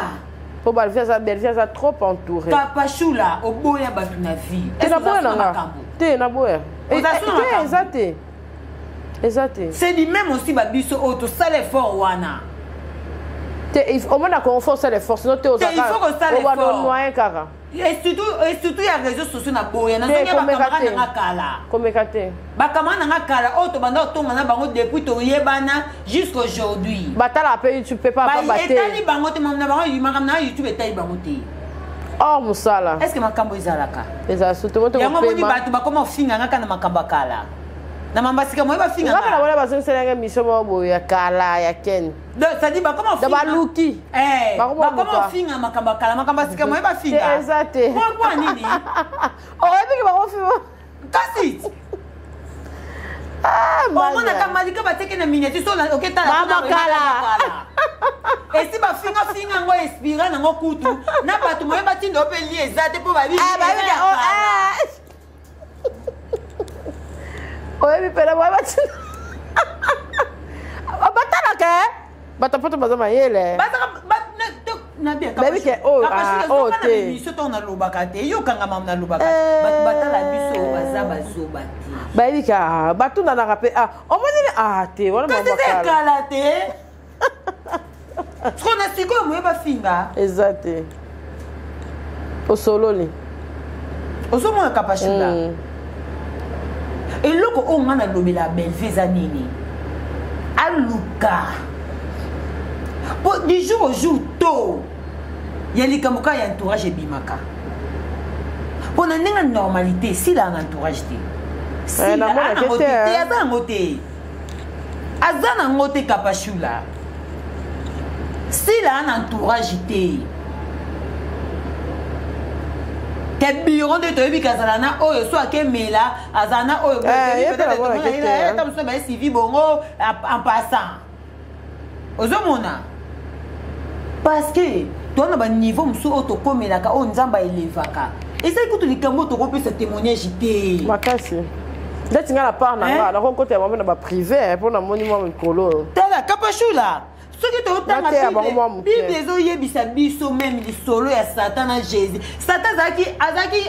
C: pour belle ça trop entouré
B: kapashula o boya bat na vie
C: et na boya na te na boya exact
B: c'est du même aussi babiso auto ça l'effort wana
C: te il faut on a qu'on force l'effort sinon te
B: il faut que ça l'effort
C: noyer kara
B: et surtout ya réseaux sociaux na boya na zonga bakamara na kala
C: comme kate
B: bakamara na kala auto banda otonga na bango depuis to yebana jusqu'aujourd'hui
C: batala pe YouTube peut pas battre
B: etali bango te mona bango yimaka na YouTube etali bango te
C: oh musala
B: est-ce que makambo ezalaka
C: eza surtout moto
B: yango moni batu bakoma finga ngaka na makamba kala na mambasika mo ba finga
C: ngaka na wala bazongi sela mission mo ya kala ya ken
B: donc ça dit bakoma finga
C: ba luki
B: bakoma finga makamba kala makambasika mo ba finga
C: exact
B: kwa nini
C: oh ebi ba finga
B: kasi Maman n'a qu'à malika bateke na miniature sur la OK ta la et si ba finga ngo inspira na ngo kutu na batu moye batindo pe lieza te po ba bi
C: oyebi pela moye batindo batala ke batapoto bazama yele
B: na bien
C: baby ke
B: te biso to na lobaka te yo kanga mam na lobaka batala biso bazoba te
C: baby ka batuna na rapé omoni te wala mama
B: kala te Tro na siko moye ba finga
C: exacte osololi
B: osomo kapashula eloko o ngana lobela belveza nini aluka po du jour au jour to yalika moka ya entourage bimaka po na ninga normalité si la entourage te si la azana ngote kapashula si la entourage te ke bureau de toyebi kazalana oyo so akemela azana oyo peut-être ba suivi bongo en passant ozomona parce que toi na ba niveau musu auto komelaka o nzamba elevaka esa ikutu likambo to kopesa témoignage te
C: makasi ndeti nga la part na nga na côté ya na ba privé pour na monument mikolo
B: tala kapashula soki totanga bible ezoyebisa biso même lisolo ya satan na jésus satan azalaki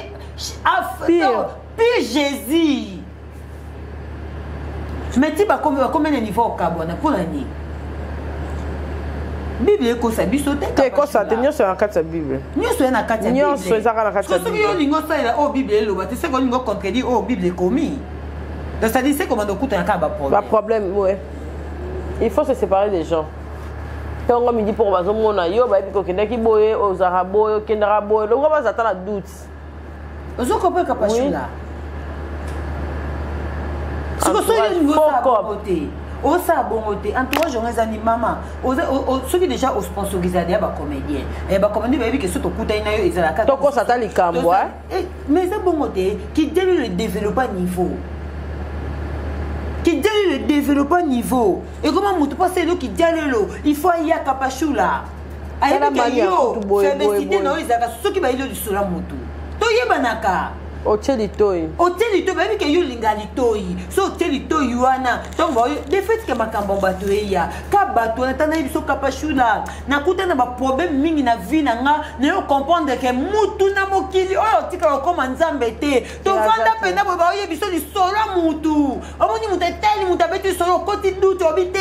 B: pire jésus mais ti bakomi na niveau okabwana mpona nini bible ekosa biso te
C: ekosa te nyonso na kati ya bible
B: nyonso ya na kati ya
C: nyonso ezaka na kati ya
B: soki yo olingi osalela oyo bible eloba te soki olingi ocontredire oyo bible ekomi c'est-à-dire c'est comment okutana kaka
C: baproblème ouais il faut se séparer des gens ntango midi mpo bazomona yo bayebi kokendaki boye ozaka boye okendaka boye longo bazata na doute
B: ozokopa kapashula sikosoyolingosabote osa bongo te entourage ongo ezani mama soki déjà osponsorise ya bacomédien bacomédien bayebi ke so tokutani na yo ezalaka
C: tokosata likambo
B: mais eza bongo te qui deli le développement niveau qui dit le développement niveau et comment mutu pas c'est qui dit il faut y a kapashula ayebika yo félicité na izaka soki ba ilo lisula mutu to yebanaka
C: oteli toy
B: baby ke yo linga litoi so oteli toy wana tongo de fait que makambo bato eya ka bato na tana biso kapashula na kutana ba problème mingi na vie na nga na yo comprendre que mutu na mokili oyo tika okoma nzambe te to vanda penda bo ba yebiso lisolo mutu omoni mutu eteli mutu abeti solo koti doute obite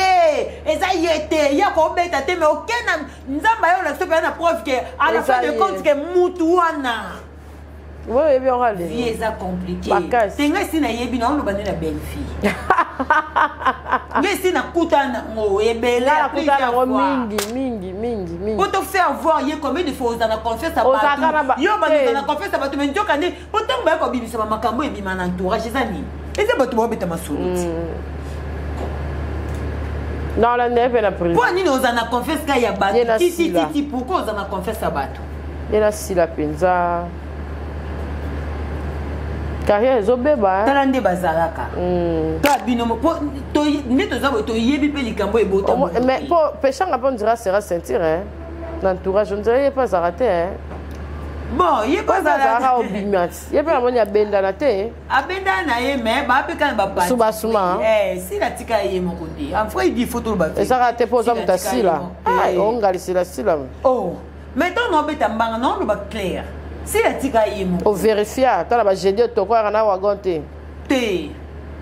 B: eza yete ya ko beta te mais okena nzamba yo na so na preuve que à la fin de compte que mutu wana
C: oui, bien on
B: vie est compliqué. C'est nga si na yebi na on lobane na belle fille. Nga si na kutana ngo ebela
C: kutana ngo mingi.
B: Pour te faire voir ye combien de fois na confesse à bato. Yo bana na confesse à bato mais njoka ne pourtant ba ko bibisa makambo e bima na entourage zani. Eza bato ba beta masuluti.
C: Non la neve na prison.
B: Pour ni oza na confesse ka ya bato. Titi pourquoi oza na confesse à bato.
C: Yena si la penza. Carrière ezobeba
B: tala nde bazalaka to binomo po to nde tozabo to yebi pe likambo ebota
C: mais pour péchanga on dira sera sentir l'entourage on dirait pas arrêté
B: bon il pas
C: arrêté au bimat il pas moni abenda na te
B: abenda na ye mais ba pe kan ba ba
C: suma
B: si la tika ye mon côté en vrai il dit photo ba
C: et ça raté pour ça mutasila on galisila sila
B: oh maintenant on beta mbanga non ba clair si la tika yemo
C: o vérifier tala ba jeudi to ko na wagonte
B: te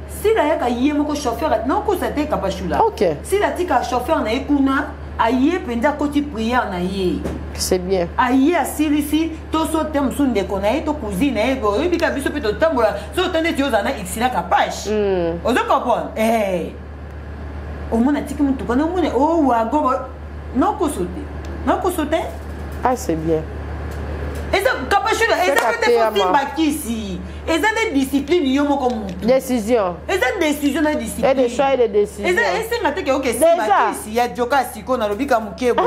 B: si la yaka yemo ko chauffeur non ko sa te kapashula
C: OK
B: si la tika chauffeur na ekuna aye penda koti prière na ye
C: c'est bien
B: aye asilisi to so tem sunde ko na ye to cousine e go bika biso pe to tambola so tande ti ozana xina kapash ozo comprendre o mona tiki mutu ko no mona o wa go non ko sauter
C: c'est bien.
B: Et ça, kapashula, et ça peut être aussi bakisi. Et ça des disciplines yomo comme
C: décision.
B: Et ça décision na discipline.
C: Et des choix et des décisions.
B: Et ça c'est ngate que OK si bakisi ya joka siko na lobika mukebo.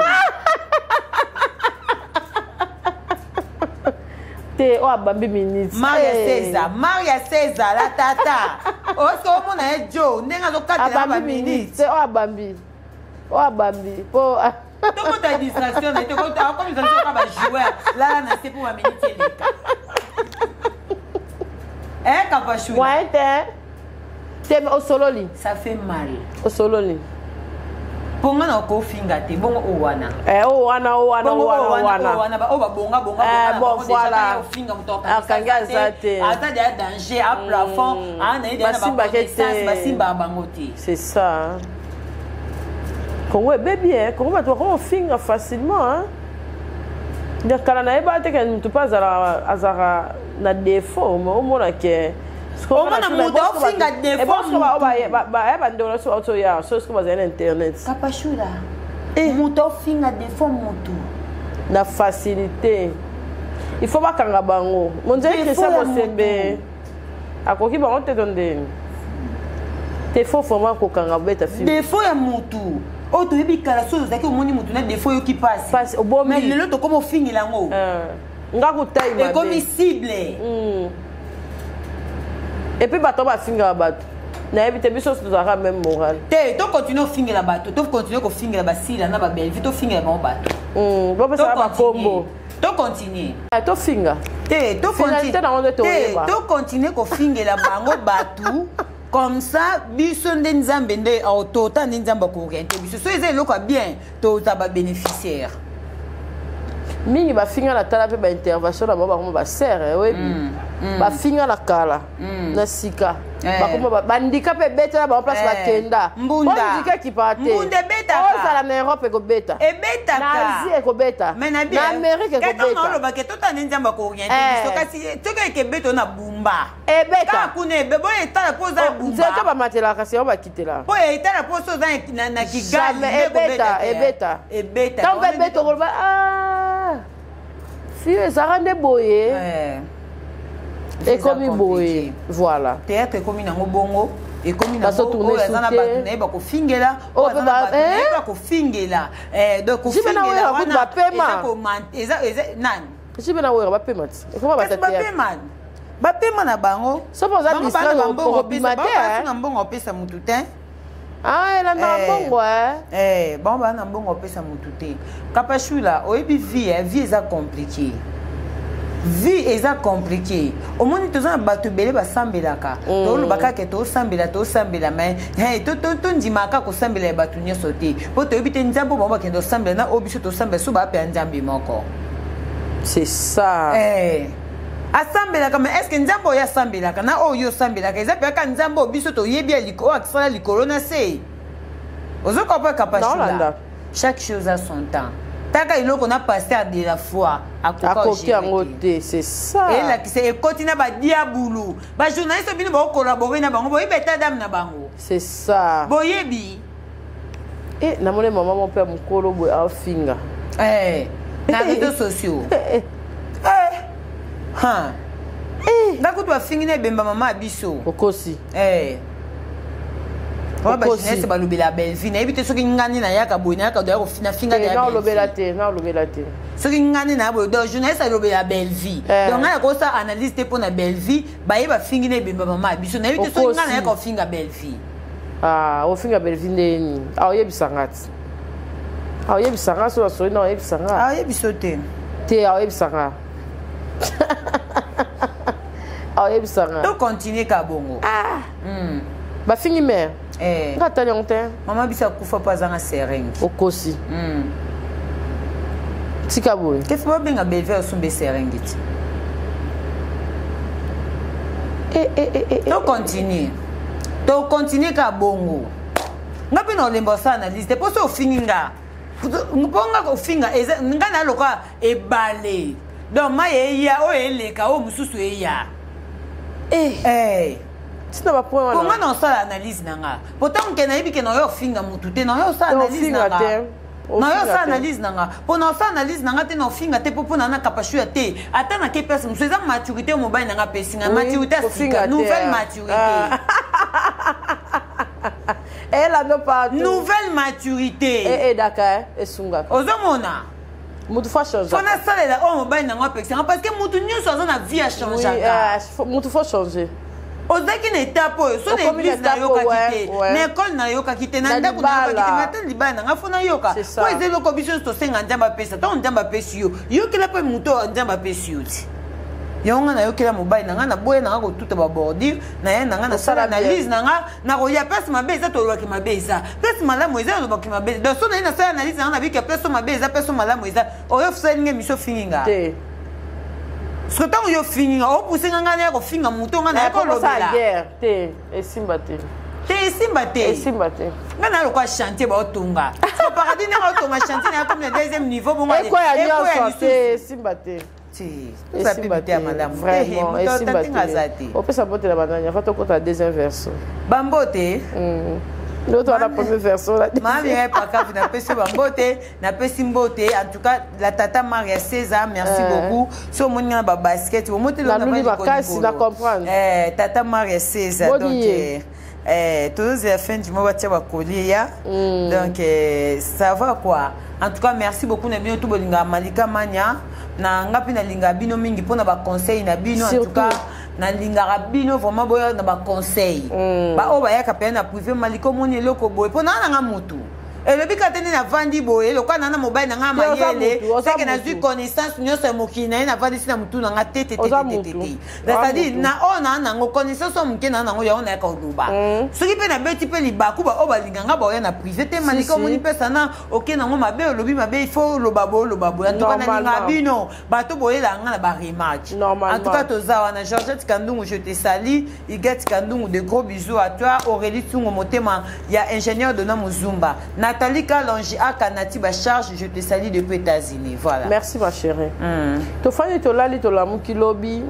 C: Te o abambi ministre.
B: Maria César la tata. oske omona ye jo ndenge azokatela baminute
C: c'est abambi po
B: tokota distraction na tokota comme ça soka bajoueur lala na se po baminute eleka kapashu
C: moyen te osololi
B: ça fait mal
C: osololi
B: ponga na kofinga te bongo owana
C: owana
B: babonga
C: bon voilà
B: ofinga mutoka
C: akanga zate
B: ata de danger à plafond ana ide na basimba bango te
C: c'est ça Congo baby Congo va toi finga facilement hein ndakala na eba te que tu pas azara na défaut mais au moins que
B: omona mutu ofinga défaut
C: bandolo so auto ya so ce que internet
B: kapashula mutu ofinga défaut mutu
C: na facilité il faut pas kanga bango mon dieu que ça mosembe akoki bango te donde te faut vraiment ko kanga beta film
B: défaut ya mutu o to yebikala so zaki omoni mutu na défaut yo ki passe mais lelo to comme ofinga ngo
C: ngaku taïma
B: et comme cible
C: et puis bato bafinga bato na éviter biso tozaka même moral
B: te to continue ofinga la bato to continue ko finga ba sila na ba belle vie to finga ba bato
C: bo pesa ba combo
B: to continue
C: to finga
B: te to continue ko finga la bango bato comme ça biso nde nzambe nde autota nde nzambe ko orienter biso so eza eloko bien to za ba bénéficiaire
C: mingi bafinga na tala pe ba intervention na bango ba serre webi bafinga na kala na sika bakoma bandika pe beta ba place bakenda ndika kipate
B: mbunde beta
C: ozala na Europe ko beta
B: ebeta
C: na Asie ko beta na Amerique ko beta
B: quand on lo baketo tane nzamba ko orienter biso kasi toka ke beto na bumba
C: ebeta
B: ka kune bebo etala poza bumba
C: nzeka ba matela kasi ba kitela
B: po etala poso na kigali
C: ebeta tant que beto ko si ezaka nde boye ekomi boye voilà
B: théâtre ekomi nango bongo ekomi nango eza na bato nayeba kofingela eza na bato nayeba kofingela donc kofingela wana nani
C: jibe na wera bapema ti ekoma
B: bapema na bango
C: sopo oza distraire okobima te
B: na mbongo opesa mutu te
C: elanda mbongo
B: bango baa na mbongo opesa mutu te kapashula oyebi vie eza compliqué vie eza compliqué omoni toza na bato ebele basambelaka tolobaka ke tosambela mai tondimaka kosambela ya bato nyonso te mpo toyebi te nzambe bango bakende osambela na oyo biso tosambela so bapea nzambe moko
C: c'est ça
B: asambelaka mais est-ce que nzambe oyo asambelaka na oyo osambelaka eza mpeaka nzambe oyo biso toyebi oyo akisala likolo na se ozokopa kapashula chaque chose a son temps taka iloko na pasteur de la foi
C: akoki yango te c'est ça
B: elakisa ekoti na badiabulu bajournaliste bino bakokolabore na bango boyebi eta dame na bango
C: c'est ça
B: boyebi
C: namoni mama mo mpe ya mokolo boye afinga
B: na réseaux sociaux nga kutu afingi na ebemba mama ya biso
C: okosi
B: oyo bajournaliste balobela belvi nayebi te soki ngani nayaka boye nayaka doya kofina finga
C: naolobela te
B: soki ngani na boye donc journaliste alobela belvi donc ngai nakosa analyse te mpona belvi baye bafingi na ebemba mama ya biso nayebi te soki ngani nayaka ofinga belvi
C: ofinga belvi ndeni aoyebisanga ti aoyebisanga so nasoli na oyebisanga
B: aoyebiso
C: te aoyebisanga aoyebisanga
B: to continue ka bongo
C: bafingi mare nga tali yango te
B: mama biso akufa mpo azanga serengi
C: okosi tika boye
B: kefi babenga belve osumba serengi ti to continue ka bongo nga mpe na olemba osala analyse te mpo so ofingi nga mpo nga kofinga nga na loka ebale donc mai eya oyo eleka oyo mosusu eya
C: tina bapoint wana
B: konga na osala analyse na nga pourtant nke nayebi ke na oyo ofinga mutu te na oyo osala analyse na nga na oyo osala analyse na nga mpo na osala analyse na nga te na ofinga te mpo mpona na kapashuya te ata na ke place mosu eza maturité mobali na nga pesinga maturité asika nouvelle maturité nouvelle maturité
C: daka esungaka
B: ozomona
C: mutu fo changer
B: fo nasalela oyo mobali na nga pesinga parce que mutu nyonso aza na vie achangeaka
C: mutu fo changer
B: ozaki na étape oyo so na église na yokaki te na école na yokaki te na ndako na yokaki te mata libala nanga fo na yoka po eza eloko biso tosenga nzambe apesa ntango nzambe apesi yo yokela mpe moto nzambe apesi yo ti yango na yokela mobali nanga na boye nanga kotuta babordure na ye nanga nasala analyse nanga nakoya place mabe eza tolobaki mabe eza place malamu eza olobaki mabe donc so naye nasala analyse nanga nabiki place mabe eza place malamu eza oyo fosalinga miso finginga soki ntango yo finginga opusenga nga na ya kofinga moto nga na ya kolobela
C: te esimba te
B: esimba te nga na lokwa chantier baotonga paradis nanga otonga chantier na ya comme le deuxième niveau bongo
C: ekoya nyonso te esimba te opesa mbote na banani afa tokota la deuxième version
B: bambote
C: l'autre la première version
B: mami pakafu napesi bambote napesi mbote en tout cas la tata Maria César merci beaucoup so omoni nga na babasket omote
C: makasi na comprendre
B: tata Maria César donc tous les fins du mois batia bakolia donc ça va quoi en tout cas merci beaucoup na bino tout bolinga Malika Mania na ngapi na linga bino mingi pona ba conseil na bino en tout cas na linga bino vraiment boya na ba conseil ba o ba yaka pe na privé Maliko moni loko boy pona na nga mutu elobi katene na vandi boye loka na mobile na nga mayele seke na zui connaissance nyonso mokina na vandi sina mutu na nga tete c'est-à-dire na ona na ngo connaissance moke na ngo ya ona ka oduba soki pe na beti pe libaku ba o ba linganga ba ya na privé te Maliko moni pesa na oke na ngo mabe olobi mabe il faut lobabo en tout cas na linga bino bato boye la nga na ba rematch en tout cas tozawa na Georgette Kandungu je te salue Igette Kandungu de gros bisous à toi Aurélie Tungo Motema ya ingénieur de Namuzumba Nathalie Kalonji à Kanati charge je te salue depuis États-Unis voilà
C: merci ma chérie to fani to lali to lamu kilobi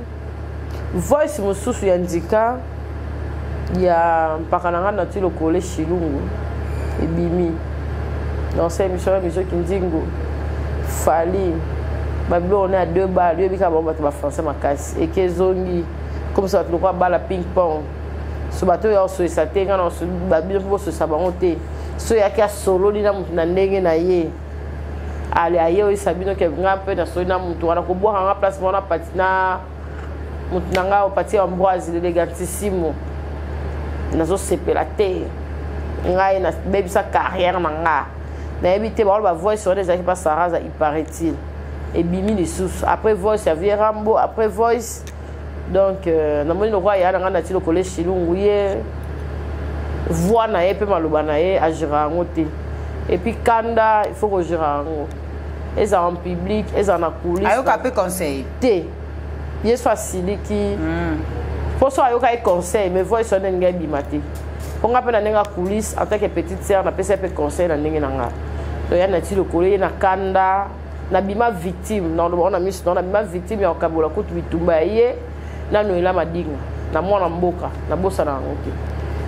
C: voice mususu ya ndika ya mpakananga na tilo kole shilungu ebimi dans cette émission Kindingo Fali babilo on est à 2 balles lui bika ba bato ba français makasi ekezongi comme ça tu quoi balle ping pong so bato ya so esatenga na so babilo po so sabangote so ya kia solo ni na mutu na ndenge na ye ale aye o sabino ke nga pe na so na mutu wana ko boka nga place mona patina mutu na nga o patia Ambroise l'élégantissimo na zo sepela te nga na baby sa carrière na nga na ebité ba voice sur les équipes Saraza il paraît-il et bimi les sous après voice ya Vie Rambo après voice donc na moni no kwa ya nga na tilo collège Chilungu ye voix na ye pe maloba na ye agira ngote et puis kanda il faut que agira ngo eza en public eza na coulisse
B: ayoka pe conseil
C: te yes facile qui pour ça ayoka conseil mais voice on nga bimate on nga pe na nga coulisse en tant que petite sœur na pesa pe conseil na ndenge na nga to ya na tilo collège na kanda na bima victime na on a mis na bima victime ya kabola kutu bitumba ye na noela madinga na mwana mboka na bosa na ngote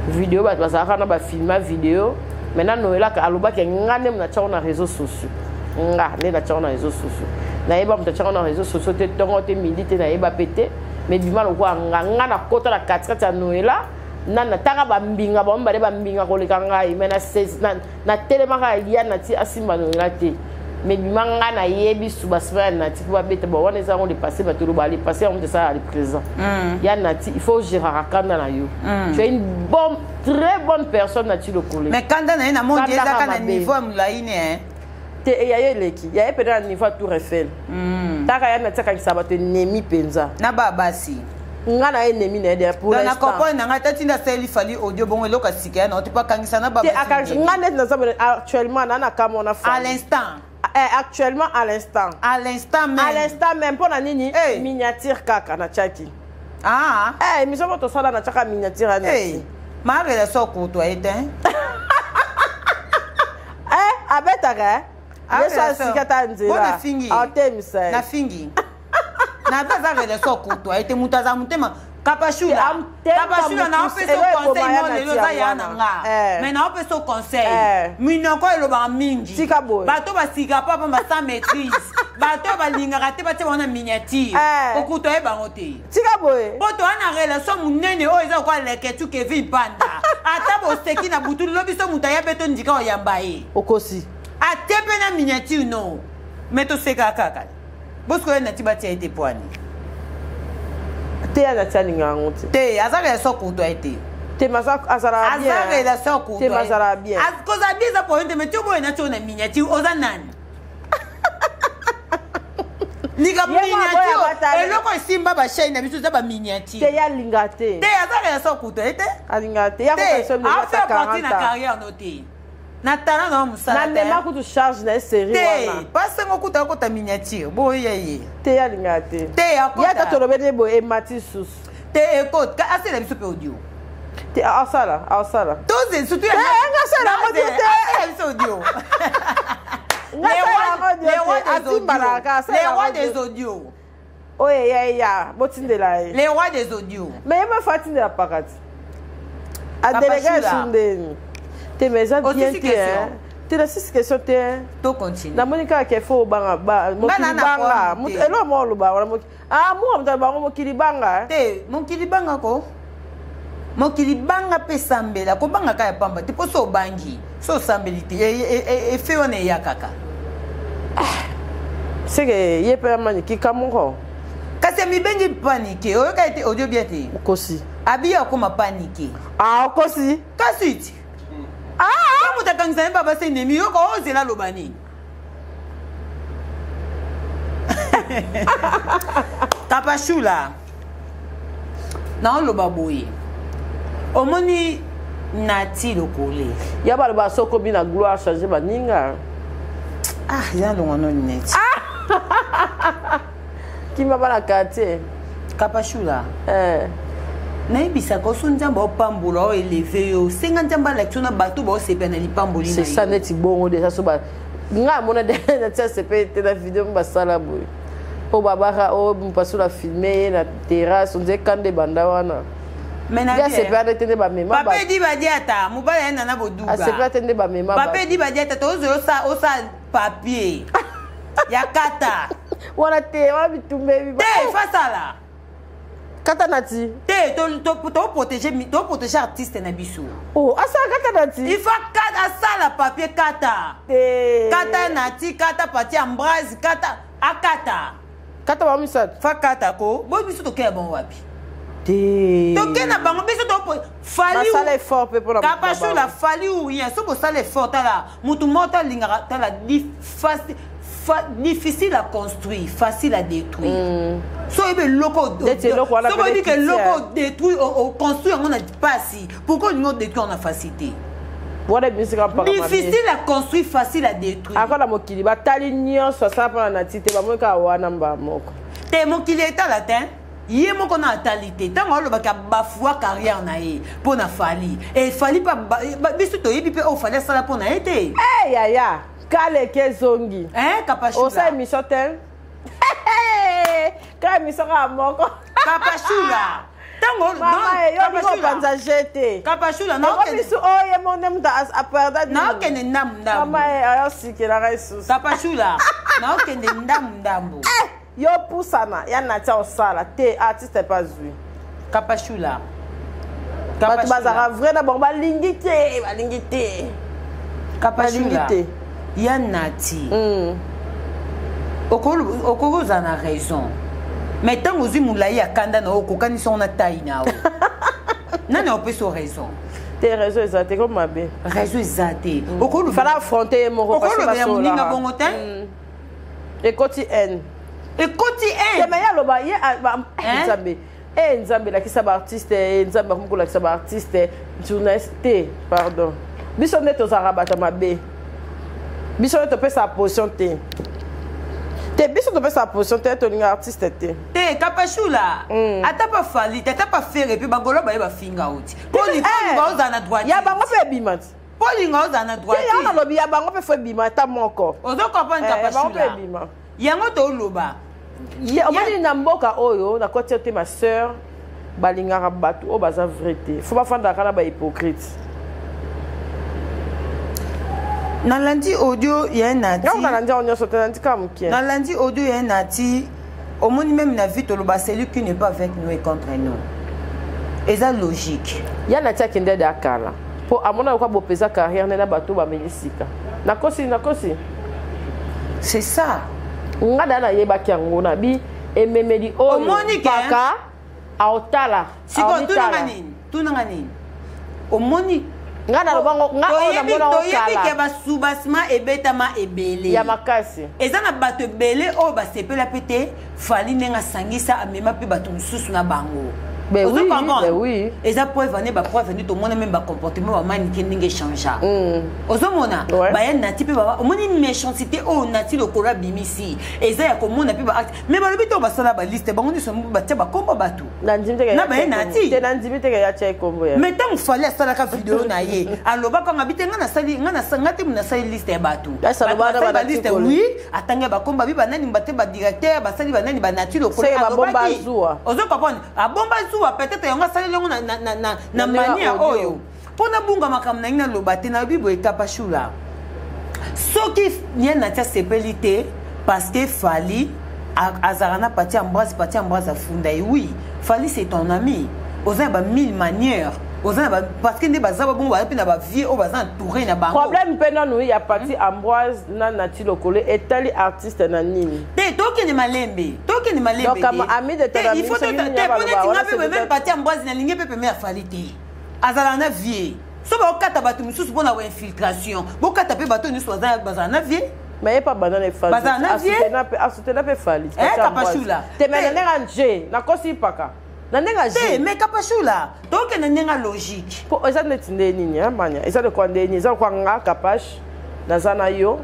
C: vidéo ba bazaka na ba filma vidéo maintenant noela ka aloba ke ngane mna tshao na réseaux sociaux nga ne na tshao na réseaux sociaux na yeba mta tshao na réseaux sociaux te tongo te milite na yeba pété mais bima lo kwa nga na kota la 4 ya noela na taka ba mbinga ba mbale ba mbinga ko leka ngai mena 16 na telemaka ya na ti asimba noela te mais bimanga na yebi subasma na ti ba beta ba wana za on le passer ba tolo ba le passer on de ça à le présent ya na ti il faut gérer kanda na yo tu es une bonne très bonne personne na ti le collé
B: mais kanda na mon dieu za kana niveau mulaine
C: te ya yeleki ya pe na niveau Tour Eiffel taka ya na taka kisaba te nemi penza
B: na babasi
C: nga na ennemi na de pour l'instant
B: na comprendre nga tati na seli fali audio bongo loka sika na tu pas kangisa na babasi
C: nga net na zabe actuellement na kama na
B: à l'instant
C: actuellement à l'instant même pour la nini miniature kaka na chaki mais ça va to sala na chaka miniature na
B: ma relation ko to ete
C: abetaka yeso sikata nzela
B: atemisa na fingi na baza relation ko to ete mutaza mutema Kapashula na opeso conseil mo lelo za yana nga mais na opeso conseil minoko eloba mingi bato basika papa ba sans maîtrise bato balingaka te batie bana miniature okuto e bango te
C: tika boye
B: poto ana relation munene o eza kwa leketu Kevin Panda ata bo seki na butu lobiso mutaya beto ndika oyamba ye
C: okosi
B: atepe na miniature no meto seka kaka bosko na tibati a été poani
C: Te ya natia linga ngote.
B: Te azaka ya so kuto été.
C: Te masaka azara bien.
B: Azaka ya so kuto.
C: Te masara bien.
B: Cause abi za point mais tu boy na tu na miniature oza nani. Nika miniature. Eloko simba ba chaîne na biso za ba miniature.
C: Te ya linga te.
B: Te azaka ya so kuto été.
C: Alinga te ya ko personne
B: ne va partir na carrière noté. Na talent na musala.
C: Na nema ku tu charge na série
B: wana. Te passe ngo kuta ko ta miniature. Boye.
C: Te ya linga te.
B: Te ya ko.
C: Ya ka to robede bo e matisus.
B: Te écoute, ka assez la biso pe audio.
C: Te asala.
B: Tous surtout
C: ya. Nga sala mo te.
B: Biso audio. Les rois des audios.
C: Oh ya, botindela.
B: Les rois des audios.
C: Mais ma fatine la pakati. A délégué sunde. Te meza bien te. Te la 6 questions te.
B: To continue.
C: Na monika ke fo banga ba mo kilibanga. Mo elo mo lo ba wala mo. Ah mo am ta ba mo kilibanga.
B: Te mo kilibanga ko. Mo kilibanga pe sambela ko banga ka ya pamba. Te poso bangi. So sambelite e fe on ya kaka.
C: C'est que ye pe mani ki kamongo.
B: Kasi mi bengi paniquer. O ka été audio bien te.
C: Kosi.
B: Abi ya ko ma paniquer.
C: Ah kosi.
B: Kasiti. Ah, mo ta kangisa baba se nemi yo ko ozela lobani. Tapashula. Na loba boye. Omoni nati lokole.
C: Ya ba ba soko bi na gloire changer ba ninga.
B: Ah, ya lo ngono net.
C: Qui m'a pas la quartier.
B: Kapashula. Naibisa ko sunjamba opambola o élevé yo. Senga njamba la tuna bato ba sepe na lipamboli na.
C: C'est ça net bongo de ça so ba. Nga mona de na tia sepe te na vidéo ba sala boy. O baba o mpasula filmer na terrasse on dit kande banda wana.
B: Ya
C: sepe atende ba mema.
B: Papa di ba diata, mobala na boduga.
C: Sepe atende ba mema.
B: Papa di ba diata to osa papier. Ya kata.
C: Wana te wa bitumbe bi.
B: Te fa sala.
C: Kata nati.
B: Te to protéger artiste na biso.
C: Oh, asa kata nati.
B: Il faut kata sala papier kata.
C: Te.
B: Kata nati, kata pati ambrase, kata akata.
C: Kata ba misat.
B: Fa kata ko. Bo biso to ke bon wapi.
C: Te.
B: To ke na bango biso to fali.
C: Na sala effort pe pour la.
B: Kapashu la fali ou rien. So bo sala effort la. Mutu mota linga ta la difficile à construire, facile à détruire. So il loco so dit que loco détruit ou construire on a pas si. Pourquoi nous détruire on a facilité? Difficile à construire, facile à détruire.
C: Encore la mokili ba tali nyonso ça pa na tite ba moka wana mba moko.
B: Te mokili est latin. Yé moko na talité. Tant on le ba bafua carrière na ye pour na fali. Et fali pas biso to yebi pe o fallait ça pour na été.
C: Eh ya ya. Kale ke zongi.
B: Kapashula.
C: Osa émission tel. Ka émission ka moko.
B: Kapashula. Tango
C: mama yo biso panza jeté.
B: Kapashula na
C: ko biso oye monem da aperda.
B: Na okene ndam.
C: Mama ayo sikela resus.
B: Kapashula. Na okene ndam.
C: Yo pusana ya na tia osala te artiste pas zui.
B: Kapashula.
C: Kapashula. Bazara vrai na bon balingi te.
B: Kapashula. Ya nati. Okoro zana raison. Mais tant que vous avez kanda na okokani son na taille na o. Nani opeso raison.
C: Tes raisons exactes comme ma bé.
B: Raison exacte.
C: Okoro fallait affronter mon repas.
B: Okoro ya muninga bongotin.
C: Et koti N. Mais ya loba ye Nzambe. Nzambe la kisa ba artiste, Nzambe ko la kisa ba artiste, journaliste, pardon. Biso net aux arabata ma bé. Biso to pe sa position te. Te biso to pe sa position te to linga artiste te.
B: Te Kapashula. Ata pa fali, ata pa faire pe bagolo ba finga outi. Poli ba oza na droite.
C: Ya bango pe bimati.
B: Poli nga oza na droite.
C: Ya na lobi ya bango pe fo bima ta moko.
B: Ozo comprendre Kapashula.
C: Bango pe bima.
B: Yango to loba.
C: Ya omoni na mboka oyo na koti te ma sœur balinga rabatu o baza vérité. Faut pas fanda kana ba hypocrite.
B: Na lundi audio ya nati.
C: Na lundi on nyonso tena ndika mukie.
B: Na lundi audio ya nati. Omoni même na vie to loba celui qui n'est pas avec nous et contre nous. Et ça logique.
C: Ya nati akende da kala. Po amona kwa bopeza carrière na bato ba melisika. Nakosi.
B: C'est ça.
C: Nga dana yeba kiango na bi ememeli o paka aotala
B: siko tunanga nini omoni
C: ngana lobango
B: toyebi ke basubasima ebetama ebele
C: ya makasi
B: eza na bato ebele oyo basepela pe te fali ndenge asangisa amema mpe bato mosusu na bango
C: oui.
B: Eza preuve ane ba preuve ni to mona même ba comportement ba mani ki ndenge changer. Ozomona ba ya nati pe ba omoni méchanceté o nati lokola bimisi. Eza ya komona pe ba acte. Mais ba lobi to ba sala ba liste bango ni so ba tia ba kombo batu.
C: Na ndimite ke.
B: Na ba nati.
C: Te na ndimite ke ya tia kombo ya.
B: Mais tant fallait sala ka vidéo na ye. Aloba ko ngabite ngana sali ngana sangati muna sali liste ya batu. Ba liste oui, atanga ba komba bi ba nani mbate ba directeur ba sali ba nani ba nati lokola.
C: C'est ba bomba zuwa.
B: Ozo comprendre. A bomba peut-être yonga sali longo na mania oyo pona bunga makamna ina lobate na bibo ekapashula soki nie na tia sepelité parce que fali azarana pati ambrase afunda oui fali c'est ton ami oza ba mille manières oza ba parce que ne bazaba bongo ba pina ba vie o baza entouré na bango
C: problème pena nous ya pati Ambroise na nati lokole etali artiste na nini
B: te toki ni malembe
C: donc comme ami de tel ami
B: il faut te peut-être même pati Ambroise na lingi pepe me afalité azala na vie so ba okata bato mususu pona wa infiltration bokata pe bato ni so bazala na vie
C: mais pas banane fali asutena pe fali
B: kapashula
C: te menenga nje na kosi paka nanenga
B: je mais kapashula donc nanenga logique
C: po eza netinde nini amanya eza de quoi ndeni eza kwa nga kapash nazana yo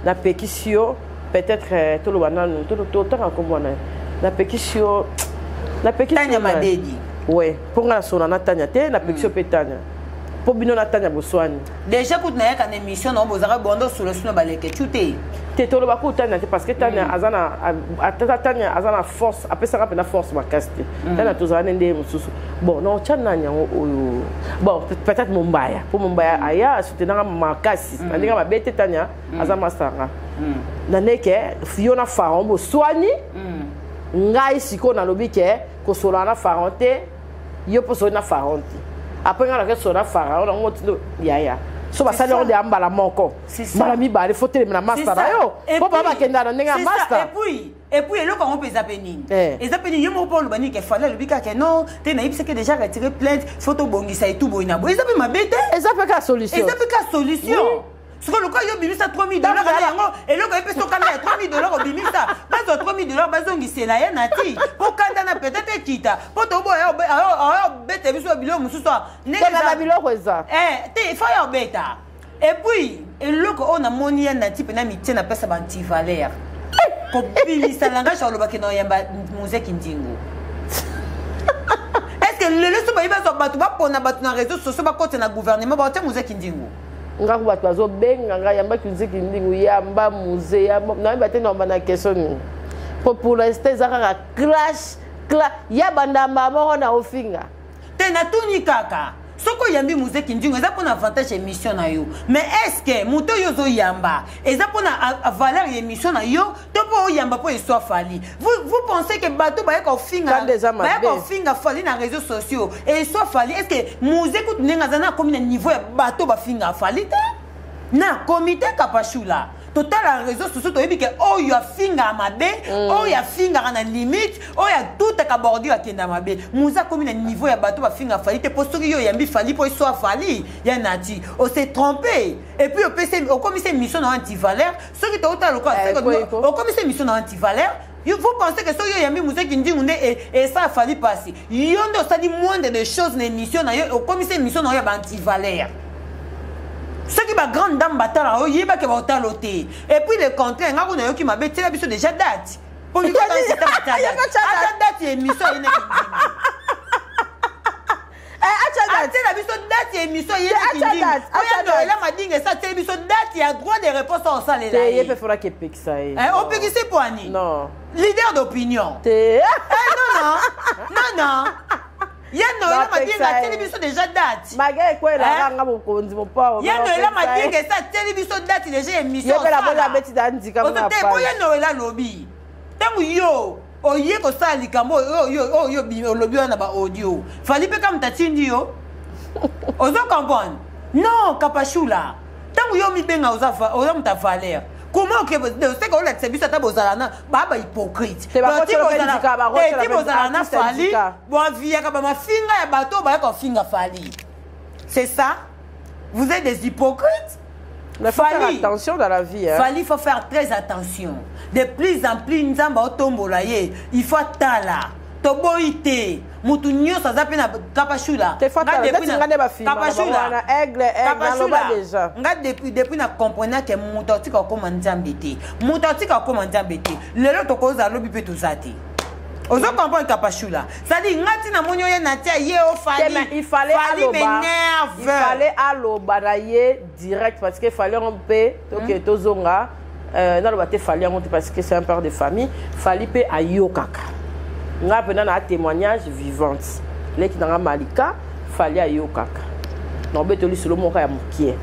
C: na pekisio peut-être tout le bananu tout temps comme na pekisio
B: tanya madedi
C: ouais pour nga sona na tanya te na pekisio petanya po bino na tanya boswani
B: déjà pour na yaka émission na bozara bondo sur le sino baleke tuté
C: te tolo ba ko tanya te parce que tanya azana tanya azana force apesa ka na force makasti tanya tozana ndé mususu bon non tanya nyango oyo bon peut-être Mumbaya pour Mumbaya aya soutenanga makasi ndinga mabete tanya azama masanga na neke fiona faron boswani ngai siko na lobi ke ko solana faronte yo poso na faronte après on a fait ça pharaon on monte ya so ba sala de ambala moko mala mi ba le fotel na master yo po baba kenda na nga master
B: et puis le quand on peut zapenini et zapenini yo mo po lo bani ke fallait le bika ke non te na ipse que déjà retiré plainte photo bongisa et tout boina bo ezapé mabete
C: ezapé solution
B: ce que le cas yo bimisa $3000 yango et le quand peut kanda $3000 bimisa bazo $3000 bazongisi na ya nati po kanda na peut-être kita po to bo ya bete biso bilo mususu
C: na biloko eza
B: te fa ya beta et puis le ko on a moni ya nati pe na mitie na pesa banti valeur ko bimisa langa cho lo bakeno yamba muzeki ndingo est-ce que le leso ba iba so batu ba pona batu na réseaux sociaux ba côté na gouvernement ba te muzeki ndingo
C: ngaku bato bazobenga nga yamba kinziki ndingu yamba musée yamba na bate na bana question pour l'instant ezaka clash ya bandamba moko na ofinga
B: te na tuni kaka soko yambi musée kindingu eza pona avantage émission na yo mais est-ce que muto yo zo yamba eza pona valeur émission na yo to po yamba po soit fali vous pensez que bato ba ko finga fali na réseaux sociaux et soit fali est-ce que musée ko nenga zana comme na niveau ya bato ba finga fali te na comité kapashula total à réseaux sociaux to yebike oh ya finga mabe oh ya finga na limite oh ya tout à bordi à kenda mabe muza comme na niveau ya bato ba finga fali te posto yo yambi fali po soit fali ya nati on s'est trompé et puis au commissaire mission anti-valeur ce qui total au commissaire mission anti-valeur vous pensez que ce yambi muza kindi unde et ça fali passer yondo ça dit moindre de choses na émission na yo au commissaire mission na yo anti-valeur. Ce qui va grande dame batala o yeba ke ba otaloté et puis le contraire nga kuna yo ki mabe tela biso déjà date pour lui quand c'est ta date émission ine acha la biso date émission ine ki oya la madinga ça tela biso date ya droit de réponse au salaire
C: là yé peut fera ke pekisa
B: on pekisa poani
C: non
B: leader d'opinion non Yano la madinga télévision déjà date.
C: Maga ko la nga bokonzi mopa.
B: Yano la madinga ça télévision date déjà émission.
C: Yebe la bola beti dandika
B: mo na pa. Yano la lobby. Tangu yo oye ko sali kambo yo bi lobby na ba audio. Fali pe kam tatindi yo. Ozo comprendre. Non kapashula. Tangu yo mi benga oza mta valeur. Comment que c'est qu'on a service à ta bozalana, baba hypocrite.
C: C'est pas tu
B: bozalana fali, bon via ka ma finga ya bateau ba ko finga fali. C'est ça? Vous êtes des hypocrites?
C: Il faut faire attention dans la vie.
B: Fali, il faut faire très attention. De plus en plus, il faut tala. Toboite. Mutu nyo sa zapi na kapashula.
C: Te faut tala. Kapashula. Aigle, déjà.
B: Depuis na comprendre que mutoti ka koma nzambete. Mutoti ka koma nzambete. Lelo tokoza lobi pe tozati. Ozo comprendre kapashula. Ça dit ngati na monyo ye na tia ye o fali.
C: Il fallait alobanaye direct parce qu'il fallait on peut OK tozonga dans le baté fallait on parce que c'est un père de famille, fallait pe ayokaka. Nga pena na témoignage vivante. Les qui dans Malika fallait ayokaka. Non betoli solo moka ya mukie.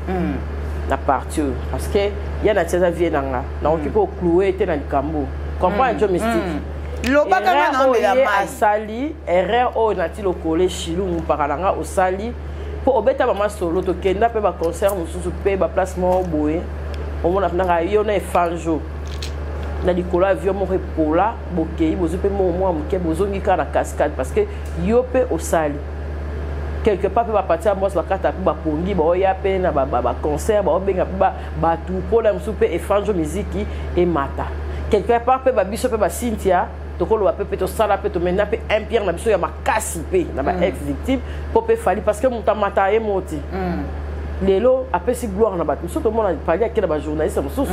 C: Na partie parce que y a na tia vie nanga. Na occupé au cloué était na likambo. Comprends jo mystique.
B: Lobaka na on la mai
C: sali erreur o nati lo collé chilou paralanga au sali pour obeta mama solo to kenda pe ba concert mususu pe ba placement boé o mona na yo na fanjo na likolo avion mo repola bokei bozo pe mo muke bozongi ka na cascade parce que yo pe au sali quelque part pe ba partir moi la carte pe ba pongi ba oya pe na ba concert ba obenga pe ba tout pour la mususu pe e fanjo musique et mata quelque part pe ba biso pe ba Cynthia tokolo ba pepe to sala pe to mena pe un pierre na biso ya makasi pe na ba ex victime po pe fali parce que muta mata e moti lelo apesi gloire na bato muso to mona pali akela ba journaliste mususu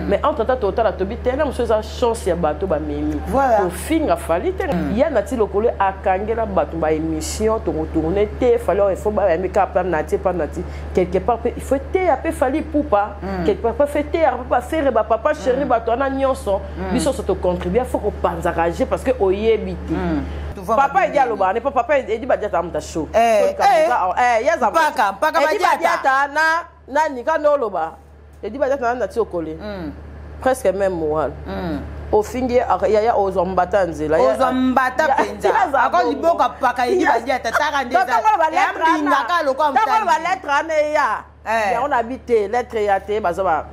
C: mais entre temps total atobi tena muso za chance ya bato ba memi to finga fali te ya na ti lokolo akangela bato ba émission to retourner te fali il faut ba meka plan na ti quelque part il faut te apé fali poupa quelque part fêter pas faire ba papa chéri bato na nyonso biso so to contribuer faut ko panzarager parce que oyebiti papa il aloba ne papa il dit ba diata amta show yaza
B: paka ba
C: diata na nika no loba il dit ba diata na ti okole presque même moral au fingi ya ozombata nzela
B: ozombata penza ako liboka paka il dit ba diata taka ndeza ya mbinga ka lokwa mtani
C: ba lettre ane ya on habite lettre ya te bazoba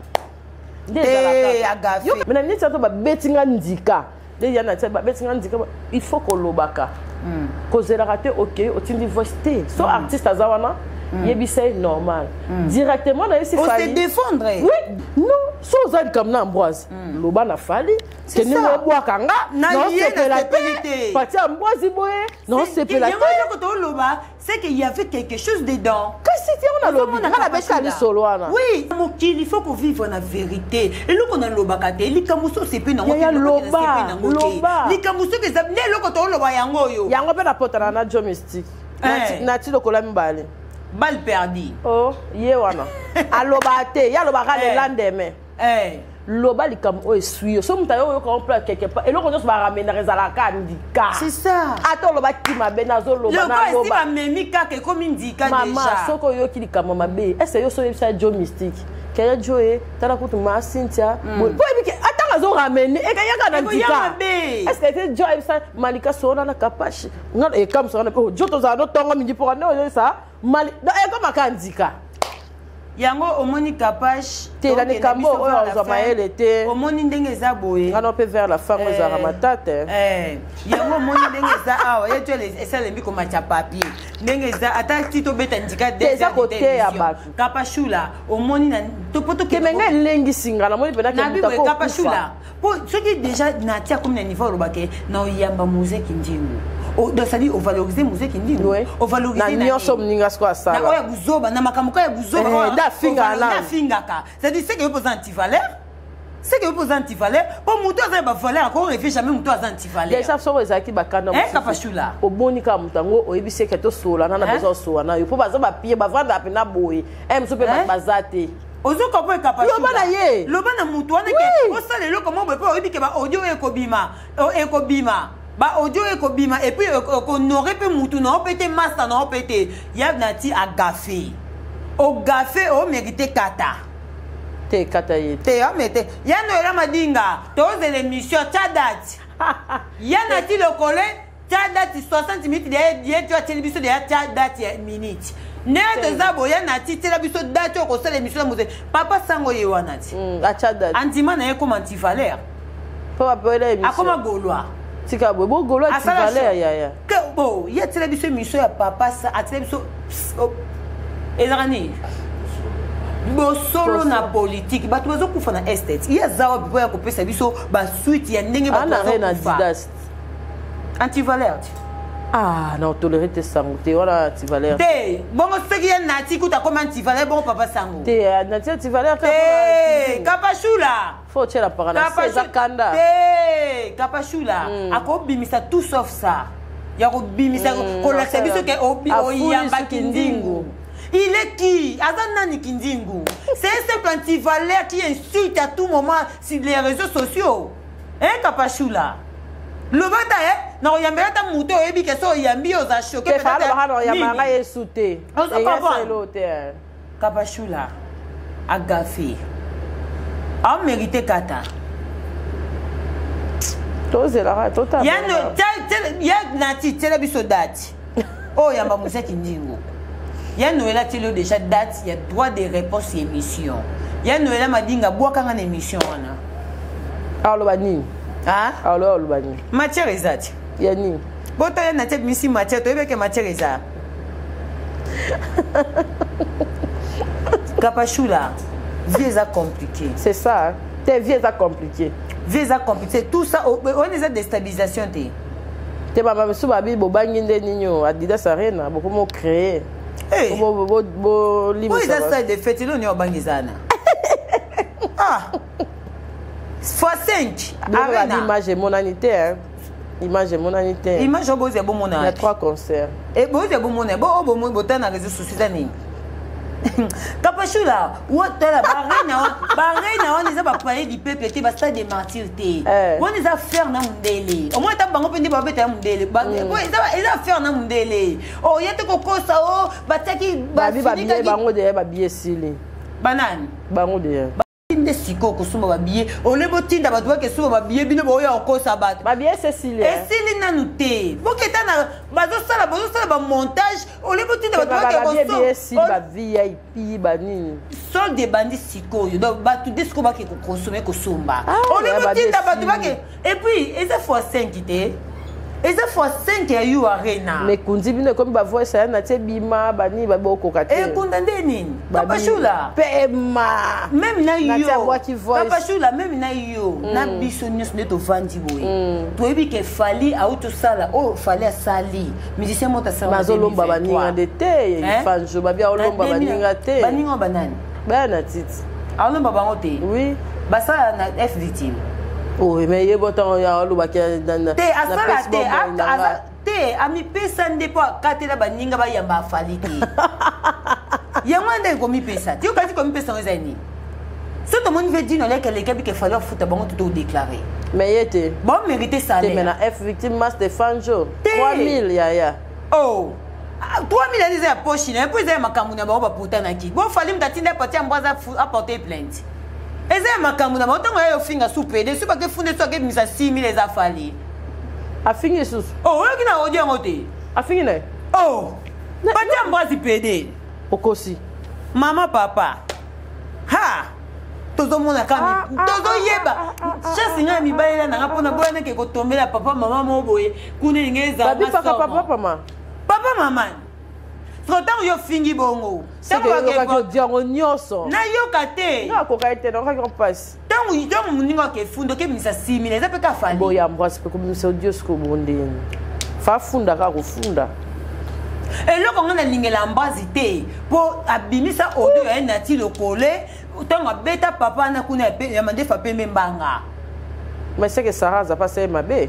C: ndeza
B: agafi
C: mais na niti to ba betinga ndika il faut qu'on l'obaka. Kozela raté ok, otindi voice té. So artiste azawana, yebise normal. Directement na yesi
B: fali. On se défendre.
C: Oui, non, so zali comme na Ambroise. Loba na fali, que ni boa kanga, non c'est que la
B: stabilité.
C: Parti Ambroise boye, non c'est que la
B: c'est qu'il y avait quelque chose dedans.
C: Qu'est-ce que on a lobi? On a bêché ali solo ana.
B: Oui, il faut qu'on vive la vérité. Et nous qu'on a lobakate, li kamuso c'est plus nango.
C: Ya loba.
B: Li kamuso que ça ne lo ko to loba yango yo.
C: Yango pe na potana na jo mystique. Nati lokola mbale.
B: Balle perdue.
C: Oh, ye wana. Alobate, ya lobaka le lendemain. Loba likam o esui. So mutayo yo ko plan quelque part. Et lo ko just ba ramener rezala kandika.
B: C'est ça.
C: Ato loba ki mabe na zo loba na
B: loba. Le ba memi ka ke comme indika déjà.
C: Mama soko yo ki likam mabe. Est-ce yo so yebisa jo mystique. Kaya Joe, tala kutu ma Cynthia. Po ebike atanga zo ramener e kaya kana ndika. Est-ce que Joe yebisa Malika sona na kapashi. Ngana e kam sona po jo to za no tongo mingi po na yo ça. Mali e ko makandika.
B: Yango omoni kapash
C: te la ne kambo oyo ozomaele te
B: omoni ndenge za boye
C: ngana pe vers la fin za ramatate
B: yango omoni ndenge za awa ye tu les essayer de comme cha papier ndenge za ata tito beta ndika
C: de za côté ya batu
B: kapashula omoni na topoto
C: ke menga lengi singana moni pena ke
B: mutako kapashula po ce qui déjà na tia comme na niveau robake na yamba musique ndingu donc ça dit on valoriser musique ndingu on valoriser
C: na nyonso mninga sko sala
B: na oya buzoba na makamuka ya buzoba
C: da finga la
B: fingaka c'est-à-dire c'est que vous anti-valeur c'est que vous anti-valeur pour muto za ba valeur encore refait jamais muto za anti-valeur
C: déjà so ezaki bakanda
B: kapashula
C: obonika mutango oyebise ke to sola na bezo sola na yo po baza ba pie ba vanda pena boye mso pe bazate
B: ozo kopo kapashula
C: loba na ye
B: loba na muto wana ke o sala lo comment be po oyebike ba audio ekobima ba audio ekobima et puis qu'on aurait pu mutu na opete master na opete ya nati agafe au gafé au mérité kata
C: te kata ye
B: te amete yano era madinga toze l'émission tadati yana ti le collé tadati 60 minutes de tu as télévision de tadati minutes N'est zabo ya na titi la biso date ko sala émission mose. Papa sango ye wanati.
C: Acha date.
B: Antima na ye comme anti-valeur.
C: Faut appeler émission.
B: Akoma Gaulois.
C: Tika bo Gaulois anti-valeur ya.
B: Que bon, ya tela biso émission ya papa ça atela biso ezarani. Bo solo na politique bato bazo kufa na estate. Ya zawa bipo ya kopesa biso ba suite ya ndenge bato
C: na didast.
B: Anti-valeur.
C: Ah, non, tolérer tes sangs. T'es voilà, anti-valeur.
B: T'es bon, ce qui est nati, tu as comme anti-valeur, bon, papa sango.
C: T'es nati, anti-valeur.
B: T'es Kapachula.
C: Faut tirer la parole. C'est Zakanda.
B: T'es Kapachula. Ako bimisa tout sauf ça. Yako bimisa ko la service que oyamba kindingu. Il est qui? Azanani kindingu. C'est un simple anti-valeur qui insulte à tout moment sur les réseaux sociaux. Hein, Kapachula? Le bata non yambela ta muto ebi ke so yambi oza choqué
C: peut-être alors yamanga yesouté
B: on se comprend Kapachula agafi a mérité kata
C: tozela totalement
B: ya nati tela biso date oh yamba musaki ndingo ya noela telo déjà date il y a droit de réponse émission ya noela madinga bwakanga na émission wana
C: alors bani
B: ah
C: alors le bani
B: matière exacte
C: yani
B: boto ya na tête misi matière to ebeke matière exacte Kapachula visa compliqué
C: c'est ça hein? Tes visa compliqué
B: tout ça on est déstabilisation
C: te baba biso babi bobangi nde ninyo Adidas Arena bokomo créer bo limite
B: ça de fait lo ni obangizana ah x5
C: l'image et monanité hein. Image et monanité.
B: Image au boze bon mona.
C: Il y a 3 concerts.
B: Et boze bon mona. Bon botan na réseaux sociaux tani. Kapachula, what la barena on les a pas parlé du peuple te basta de martyrs te. On les a faire na mundele. Au moins ta bango pendi ba beta mundele. Ba ils a faire na mundele. Oh yete koko sa o bataki ba
C: fini bango de ba biesili.
B: Banane.
C: Bango de
B: nde siko kusuma babiye olebo tinda bato ba kesuba babiye bino boya okosa bato
C: babiye Cécilie
B: esili nanu te boketa na bazo sala ba montage olebo tinda bato ba kesuba
C: babiye si ba VIP banini
B: sol de bandi siko yo donc bato disco ba ke consommer kosomba olebo tinda bato ba ke et puis eza x5 te eza x5 ya you arena
C: mais kundi bino comme ba voix ça na te bima bani ba boko kate
B: e kunda nini Kapachula
C: pema
B: même na yo
C: Kapachula
B: même na yo na biso nyos ne to vandi boy to ebi ke fali auto sala oh fali asali musicien mota sala
C: mazolomba baninga de te fanjo ba bia olomba baninga te
B: baninga banani
C: bana titi
B: alomba bango te
C: oui
B: basa na F victime.
C: Oh, mais il y a beaucoup de
B: te ami pesa ndepo katela baninga ba yamba falite yamande ko mi pesa ti okati ko mi pesa ngezani so to mon veut dire non que les gars qui falloir foutre bango tout déclarer
C: mais yete
B: bon mériter salaire
C: mais na F victime mas Stéphane 3000 ya
B: oh 3000 aliza ya poche na po za makambu na ba puta na ki bon fali mtatinda pati ambaza a porter plainte eza makambu na ba otango ya finga soupe de soupe ke funde so ke misa 6000 eza fali
C: afingi sus
B: oh oki na odi ngote
C: afingi ne
B: oh pati ambazi pede
C: okosi
B: mama papa ha tozo mona kami tozo yeba chasi nga mi baila na ngapona boya ke ko tombela papa mama mo boye kune ngeza
C: babi papa mama
B: Sotan yo fingi bongo.
C: Tango ko diango nyoso.
B: Na yo kate.
C: Na ko kaite na ko passe.
B: Tango muninga ke fundo ke misa 6000 eza pe ka fali.
C: Boya mbwasi pe ko misa Dios ko bondeni. Fa funda ka ko funda.
B: Et loko ngana lingela mbazi te po abimisa odo ya nati lokole tango beta papa na kuna ya mandefa pembe mbanga.
C: Mais c'est que Sarah za passé mabe.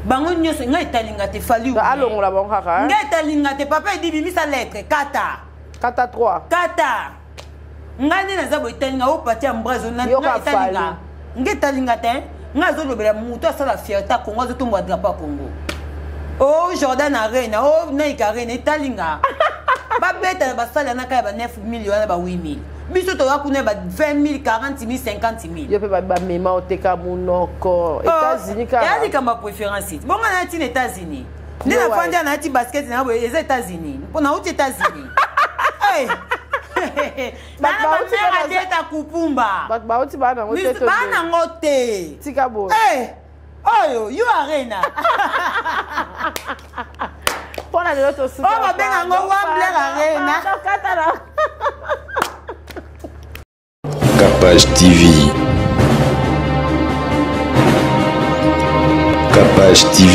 B: Bango nyoso nga etalinga te fali
C: ou alongola bango kaka
B: nga etalinga te papa edi bimisa lettre kata
C: 3
B: kata nga nde naza bo etalinga o pati ya mbrazo na etalinga nga etalinga te nga azolobela mutu asala fierté Congo azotombola drapeau ya Congo o Jordan Arena o Nike Arena etalinga babeta basala na kaya ba 9 millions na ba 8 000 biso to yakune ba 20 000 40 000 50 000
C: yo pe ba mema oteka munoko États-Unis ka
B: ya likamba préférence bonga na ti États-Unis ne na fandi na ti basket na bo les États-Unis pour na uti États-Unis Bana kupumba.
C: Bauti bana ngote to.
B: Bana ngote.
C: Tika bo.
B: Oyo, you arena.
C: Pona de l'autre soupe.
B: Oh, benga ngo wamble arena.
I: Capage TV. Capage TV.